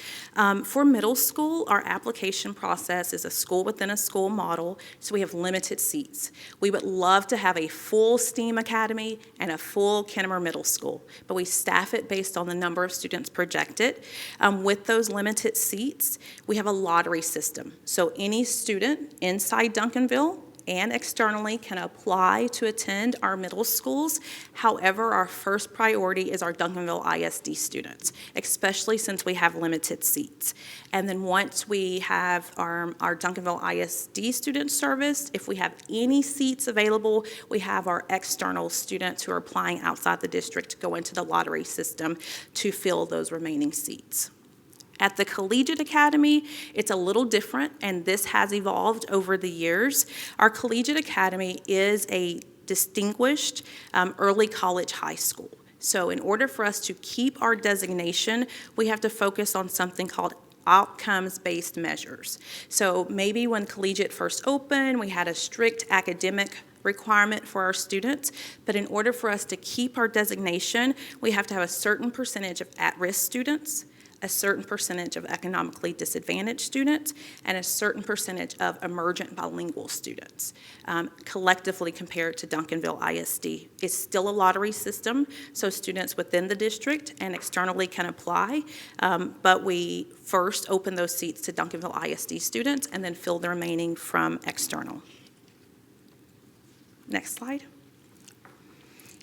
For middle school, our application process is a school within a school model, so we have limited seats. We would love to have a full STEAM academy and a full Kennemer middle middle school, but we staff it based on the number of students projected. With those limited seats, we have a lottery system. So any student inside Duncanville and externally can apply to attend our middle schools. However, our first priority is our Duncanville ISD students, especially since we have limited seats. And then once we have our Duncanville ISD students serviced, if we have any seats available, we have our external students who are applying outside the district to go into the lottery system to fill those remaining seats. At the Collegiate Academy, it's a little different, and this has evolved over the years. Our Collegiate Academy is a distinguished early college high school. So in order for us to keep our designation, we have to focus on something called outcomes-based measures. So maybe when Collegiate first opened, we had a strict academic requirement for our students, but in order for us to keep our designation, we have to have a certain percentage of at-risk students, a certain percentage of economically disadvantaged students, and a certain percentage of emergent bilingual students, collectively compared to Duncanville ISD. It's still a lottery system, so students within the district and externally can apply, but we first open those seats to Duncanville ISD students and then fill the remaining from external. Next slide.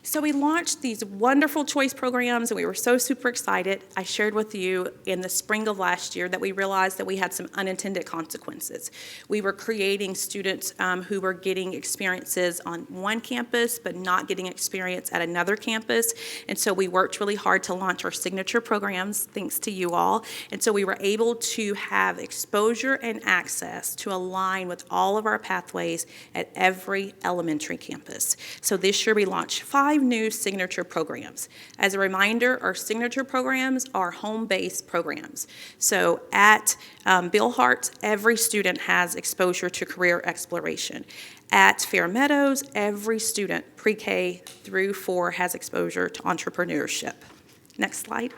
So we launched these wonderful choice programs, and we were so super excited. I shared with you in the spring of last year that we realized that we had some unintended consequences. We were creating students who were getting experiences on one campus but not getting experience at another campus, and so we worked really hard to launch our signature programs, thanks to you all, and so we were able to have exposure and access to align with all of our pathways at every elementary campus. So this year we launched 5 new signature programs. As a reminder, our signature programs are home-based programs. So at Bill Hart, every student has exposure to career exploration. At Fair Meadows, every student, pre-K through 4, has exposure to entrepreneurship. Next slide.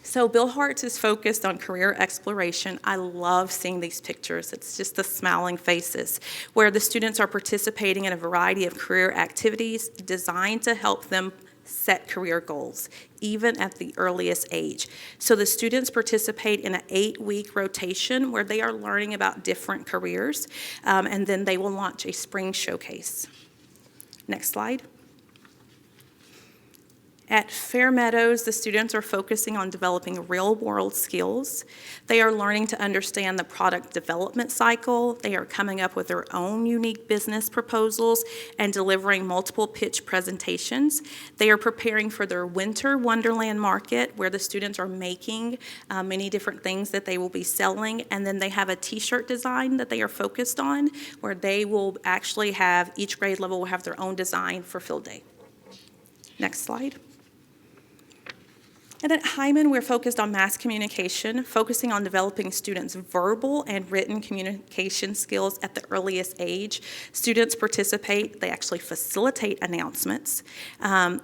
So Bill Hart is focused on career exploration. I love seeing these pictures. It's just the smiling faces, where the students are participating in a variety of career activities designed to help them set career goals, even at the earliest age. So the students participate in an 8-week rotation where they are learning about different careers, and then they will launch a spring showcase. Next slide. At Fair Meadows, the students are focusing on developing real-world skills. They are learning to understand the product development cycle. They are coming up with their own unique business proposals and delivering multiple pitch presentations. They are preparing for their Winter Wonderland Market, where the students are making many different things that they will be selling. And then they have a t-shirt design that they are focused on, where they will actually have, each grade level will have their own design for field day. Next slide. And at Hyman, we're focused on mass communication, focusing on developing students' verbal and written communication skills at the earliest age. Students participate, they actually facilitate announcements.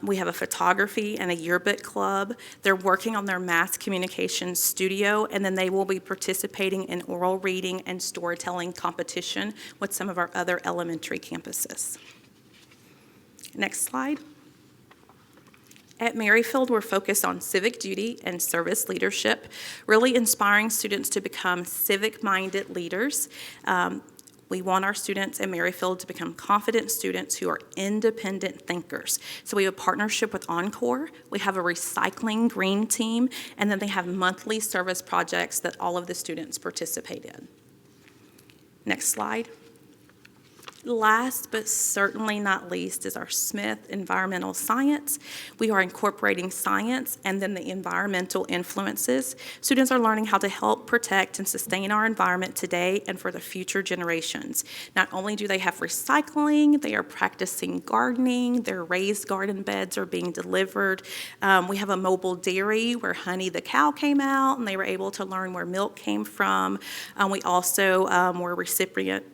We have a photography and a yearbook club. They're working on their mass communication studio, and then they will be participating in oral reading and storytelling competition with some of our other elementary campuses. Next slide. At Merrifield, we're focused on civic duty and service leadership, really inspiring students to become civic-minded leaders. We want our students at Merrifield to become confident students who are independent thinkers. So we have a partnership with Encore. We have a recycling green team, and then they have monthly service projects that all of the students participate in. Next slide. Last but certainly not least is our Smith Environmental Science. We are incorporating science and then the environmental influences. Students are learning how to help protect and sustain our environment today and for the future generations. Not only do they have recycling, they are practicing gardening, their raised garden beds are being delivered. We have a mobile dairy where Honey the cow came out and they were able to learn where milk came from. We also were recipient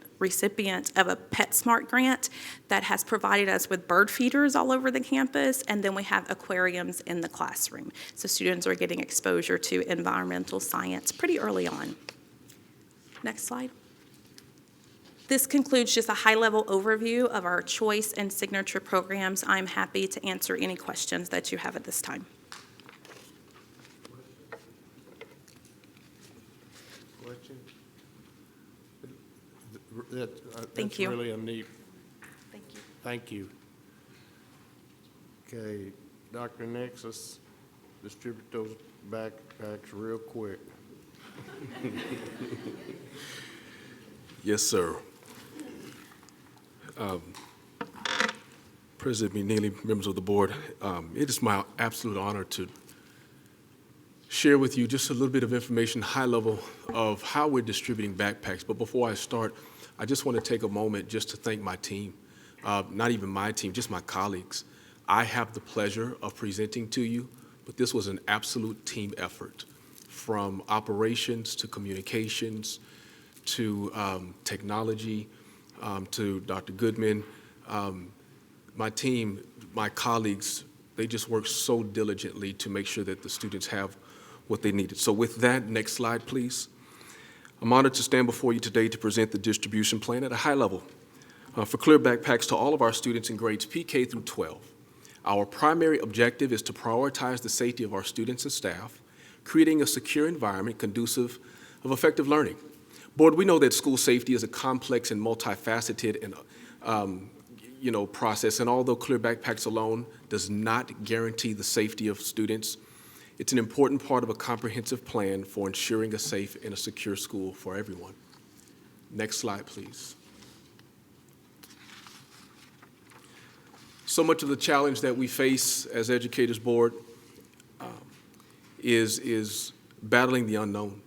of a PetSmart grant that has provided us with bird feeders all over the campus, and then we have aquariums in the classroom. So students are getting exposure to environmental science pretty early on. Next slide. This concludes just a high-level overview of our choice and signature programs. I'm happy to answer any questions that you have at this time. Question? Thank you. That's really a neat, Thank you. thank you. Okay, Dr. Nexus, distribute those backpacks real quick. Yes, sir. President McNeely, members of the board, it is my absolute honor to share with you just a little bit of information, high level, of how we're distributing backpacks. But before I start, I just want to take a moment just to thank my team, not even my team, just my colleagues. I have the pleasure of presenting to you, but this was an absolute team effort, from operations to communications to technology, to Dr. Goodman. My team, my colleagues, they just worked so diligently to make sure that the students have what they needed. So with that, next slide, please. I'm honored to stand before you today to present the distribution plan at a high level for clear backpacks to all of our students in grades PK through 12. Our primary objective is to prioritize the safety of our students and staff, creating a secure environment conducive of effective learning. Board, we know that school safety is a complex and multifaceted and process, and although clear backpacks alone does not guarantee the safety of students, it's an important part of a comprehensive plan for ensuring a safe and a secure school for everyone. Next slide, please. So much of the challenge that we face as Educators Board is battling the unknown.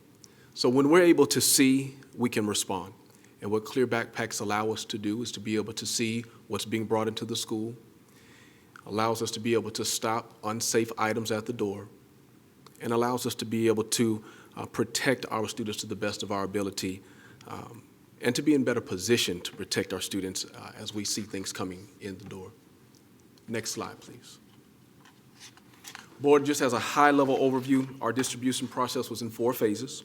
So when we're able to see, we can respond. And what clear backpacks allow us to do is to be able to see what's being brought into the school, allows us to be able to stop unsafe items at the door, and allows us to be able to protect our students to the best of our ability, and to be in better position to protect our students as we see things coming in the door. Next slide, please. Board, just as a high-level overview, our distribution process was in 4 phases,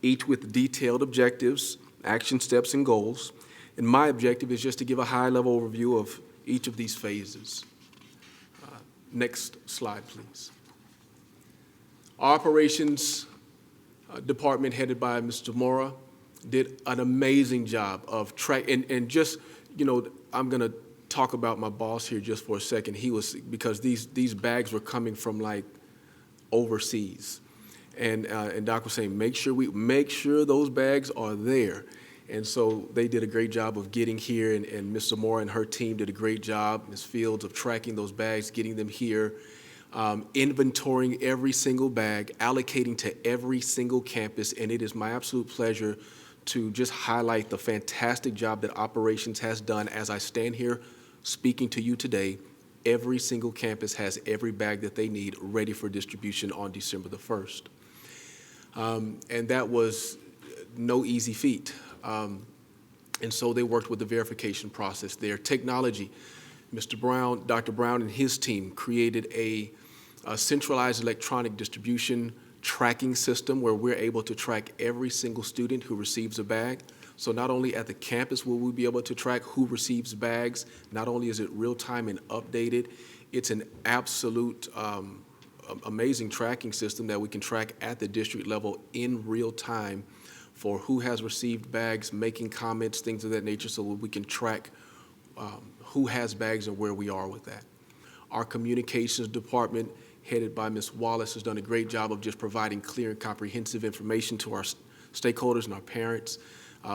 each with detailed objectives, action steps, and goals. And my objective is just to give a high-level overview of each of these phases. Next slide, please. Our operations department, headed by Mr. Mora, did an amazing job of and just, I'm going to talk about my boss here just for a second. Because these bags were coming from like overseas. And Doc was saying, make sure those bags are there. And so they did a great job of getting here, and Mr. Moore and her team did a great job, Ms. Fields, of tracking those bags, getting them here, inventorying every single bag, allocating to every single campus, and it is my absolute pleasure to just highlight the fantastic job that operations has done. As I stand here speaking to you today, every single campus has every bag that they need ready for distribution on December the 1st. And that was no easy feat. And so they worked with the verification process there. Technology, Mr. Brown, Dr. Brown and his team created a centralized electronic distribution tracking system where we're able to track every single student who receives a bag. So not only at the campus will we be able to track who receives bags, not only is it real-time and updated, it's an absolute amazing tracking system that we can track at the district level in real time for who has received bags, making comments, things of that nature, so we can track who has bags and where we are with that. Our communications department, headed by Ms. Wallace, has done a great job of just providing clear and comprehensive information to our stakeholders and our parents.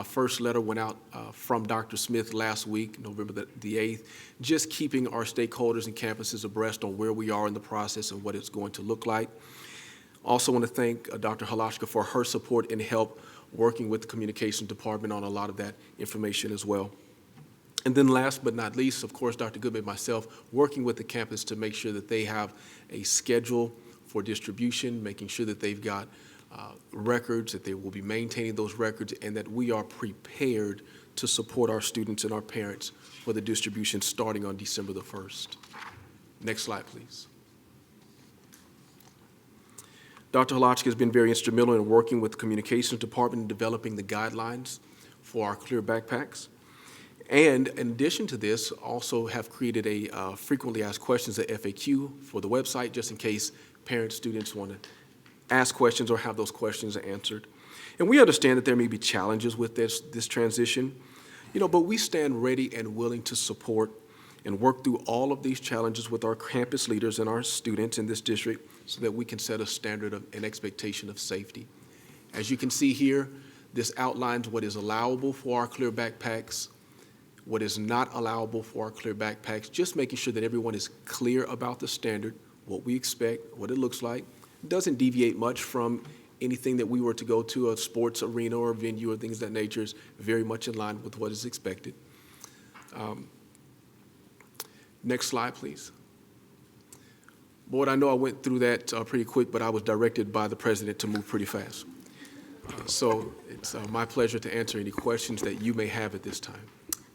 First letter went out from Dr. Smith last week, November the 8th, just keeping our stakeholders and campuses abreast on where we are in the process and what it's going to look like. Also want to thank Dr. Halashka for her support and help working with the communications department on a lot of that information as well. And then last but not least, of course, Dr. Goodman and myself, working with the campus to make sure that they have a schedule for distribution, making sure that they've got records, that they will be maintaining those records, and that we are prepared to support our students and our parents for the distribution starting on December the 1st. Next slide, please. Dr. Halachka has been very instrumental in working with the communications department in developing the guidelines for our clear backpacks. And in addition to this, also have created a frequently asked questions, a FAQ for the website, just in case parents, students want to ask questions or have those questions answered. And we understand that there may be challenges with this transition, but we stand ready and willing to support and work through all of these challenges with our campus leaders and our students in this district so that we can set a standard of an expectation of safety. As you can see here, this outlines what is allowable for our clear backpacks, what is not allowable for our clear backpacks, just making sure that everyone is clear about the standard, what we expect, what it looks like. It doesn't deviate much from anything that we were to go to a sports arena or venue or things of that nature. Is very much in line with what is expected. Next slide, please. Board, I know I went through that pretty quick, but I was directed by the president to move pretty fast. So it's my pleasure to answer any questions that you may have at this time.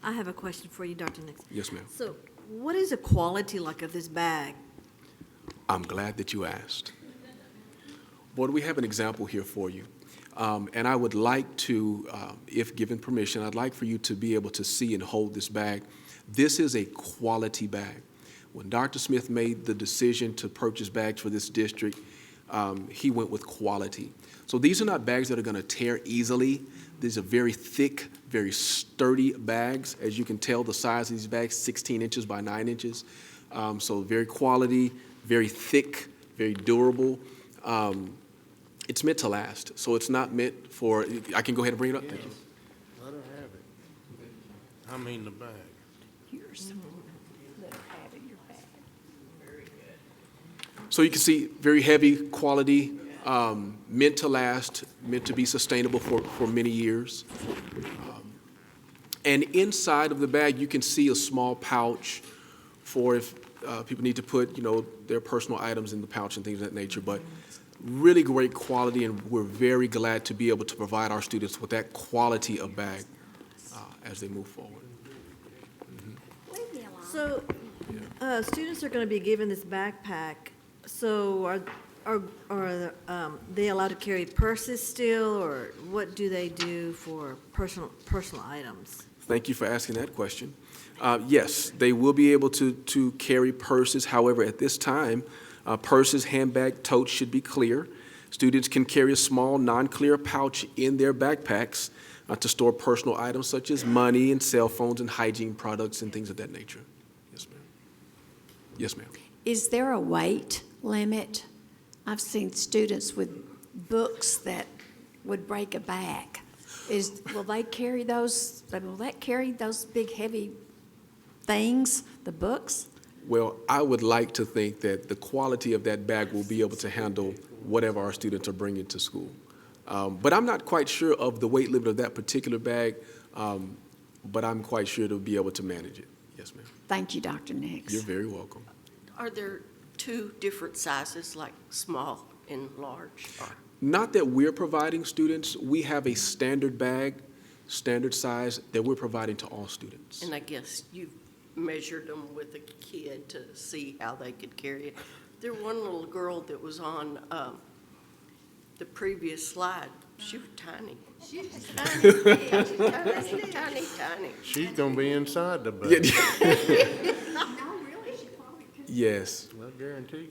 I have a question for you, Dr. Nixon. Yes, ma'am. So what is the quality like of this bag? I'm glad that you asked. Board, we have an example here for you. And I would like to, if given permission, I'd like for you to be able to see and hold this bag. This is a quality bag. When Dr. Smith made the decision to purchase bags for this district, he went with quality. So these are not bags that are going to tear easily. These are very thick, very sturdy bags. As you can tell, the size of these bags, 16 inches by 9 inches. So very quality, very thick, very durable. It's meant to last. So it's not meant for, I can go ahead and bring it up? Yes. Thank you. Let her have it. I mean the bag. So you can see very heavy quality, meant to last, meant to be sustainable for many years. And inside of the bag, you can see a small pouch for if people need to put, their personal items in the pouch and things of that nature. But really great quality, and we're very glad to be able to provide our students with that quality of bag as they move forward. So students are going to be given this backpack. So are they allowed to carry purses still, or what do they do for personal items? Thank you for asking that question. Yes, they will be able to carry purses. However, at this time, purses, handbag, totes should be clear. Students can carry a small non-clear pouch in their backpacks to store personal items such as money and cell phones and hygiene products and things of that nature. Yes, ma'am. Yes, ma'am. Is there a weight limit? I've seen students with books that would break a bag. Will they carry those? Will that carry those big heavy things, the books? Well, I would like to think that the quality of that bag will be able to handle whatever our students are bringing to school. But I'm not quite sure of the weight limit of that particular bag, but I'm quite sure to be able to manage it. Yes, ma'am. Thank you, Dr. Nix. You're very welcome. Are there two different sizes, like small and large? Not that we're providing students. We have a standard bag, standard size that we're providing to all students. And I guess you measured them with a kid to see how they could carry it. There was one little girl that was on the previous slide. She was tiny. She was tiny, tiny, tiny. She's gonna be inside the bag. Yes. I guarantee.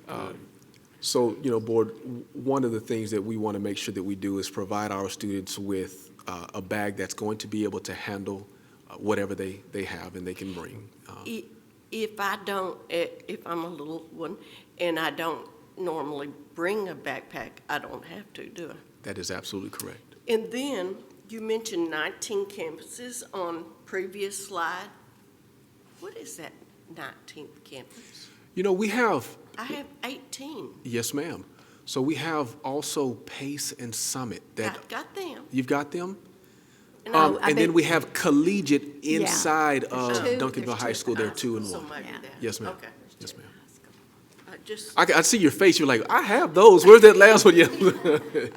So, Board, one of the things that we want to make sure that we do is provide our students with a bag that's going to be able to handle whatever they have and they can bring. If I'm a little one and I don't normally bring a backpack, I don't have to, do I? That is absolutely correct. And then you mentioned 19 campuses on previous slide. What is that 19th campus? We have. I have 18. Yes, ma'am. So we have also Pace and Summit. Got them. You've got them? And then we have Collegiate inside of There's Duncanville High two. School. There are 2 and 1. So maybe that. Yes, ma'am. Okay. Yes, ma'am. I I see your face. You're like, I have those. Where's that last one? Yes,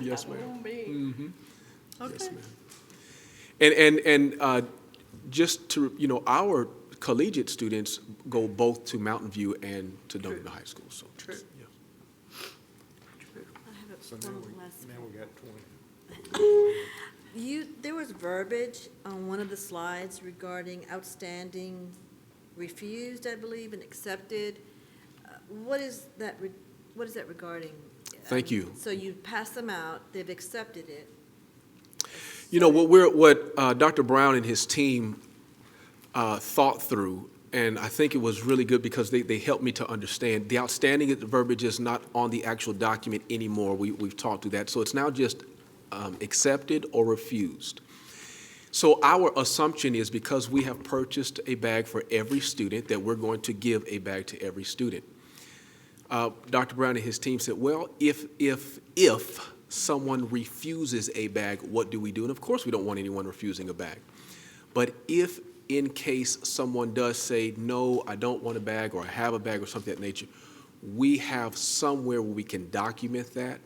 yes, ma'am. Mm-hmm. Okay. Yes, ma'am. And just to, our collegiate students go both to Mountain View and to Duncanville High School. So, True. Yeah. I have So one last now we got 20. There was verbiage on one of the slides regarding outstanding, refused, I believe, and accepted. What is that regarding? Thank you. So you pass them out, they've accepted it. You know, what Dr. Brown and his team thought through, and I think it was really good because they helped me to understand, the outstanding verbiage is not on the actual document anymore. We've talked through that. So it's now just accepted or refused. So our assumption is because we have purchased a bag for every student that we're going to give a bag to every student. Dr. Brown and his team said, well, if someone refuses a bag, what do we do? And of course, we don't want anyone refusing a bag. But if in case someone does say, no, I don't want a bag, or I have a bag, or something of that nature, we have somewhere where we can document that.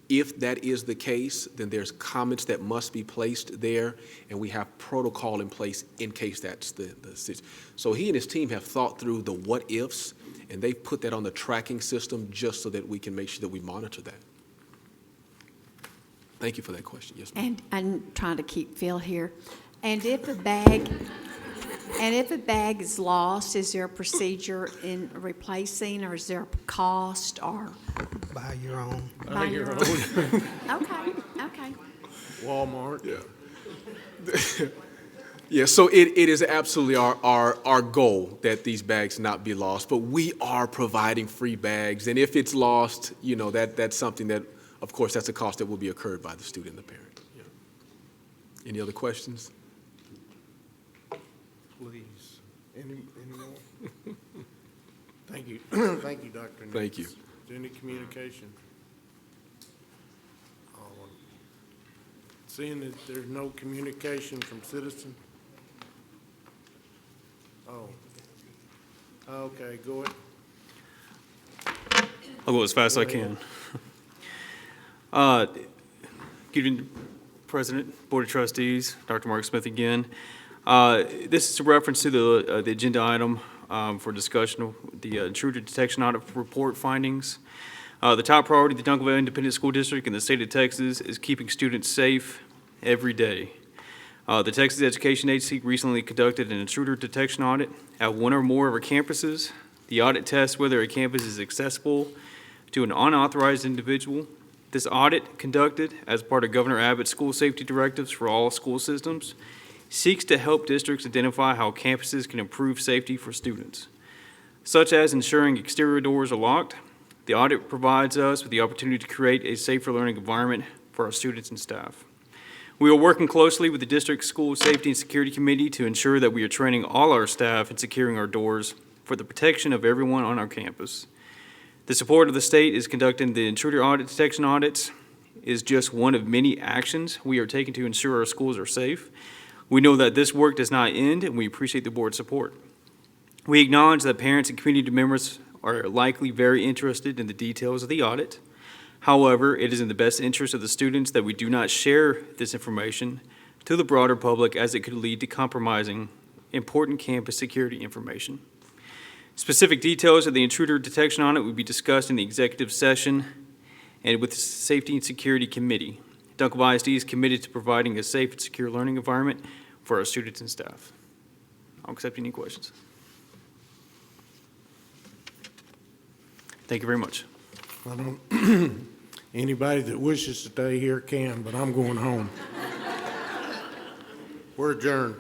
If that is the case, then there's comments that must be placed there, and we have protocol in place in case that's the situation. So he and his team have thought through the what-ifs, and they put that on the tracking system just so that we can make sure that we monitor that. Thank you for that question. Yes, ma'am. And I'm trying to keep Phil here. And if a bag is lost, is there a procedure in replacing, or is there a cost, or? Buy your own. Buy your own. Okay. Walmart. Yeah. Yeah, so it is absolutely our goal that these bags not be lost, but we are providing free bags, and if it's lost, you know, that's something that, of course, that's a cost that will be incurred by the student and the parent. Yeah. Any other questions? Please. Any more? Thank you. Thank you, Dr. Nix. Thank you. Is there any communication? Seeing that there's no communication from citizens? Oh. Okay, go ahead. I'll go as fast as I can. Good evening, President, Board of Trustees, Dr. Mark Smith again. This is a reference to the agenda item for discussion of the intruder detection audit report findings. The top priority of the Duncanville Independent School District in the state of Texas is keeping students safe every day. The Texas Education Agency recently conducted an intruder detection audit at one or more of our campuses. The audit tests whether a campus is accessible to an unauthorized individual. This audit, conducted as part of Governor Abbott's school safety directives for all school systems, seeks to help districts identify how campuses can improve safety for students, such as ensuring exterior doors are locked. The audit provides us with the opportunity to create a safer learning environment for our students and staff. We are working closely with the district school safety and security committee to ensure that we are training all our staff in securing our doors for the protection of everyone on our campus. The support of the state is conducting the intruder audit detection audits is just one of many actions we are taking to ensure our schools are safe. We know that this work does not end, and we appreciate the board's support. We acknowledge that parents and community members are likely very interested in the details of the audit. However, it is in the best interest of the students that we do not share this information to the broader public, as it could lead to compromising important campus security information. Specific details of the intruder detection audit will be discussed in the executive session and with the Safety and Security Committee. Duncanville ISD is committed to providing a safe and secure learning environment for our students and staff. I'll accept any questions. Thank you very much. I don't, anybody that wishes to stay here can, but I'm going home. We're adjourned.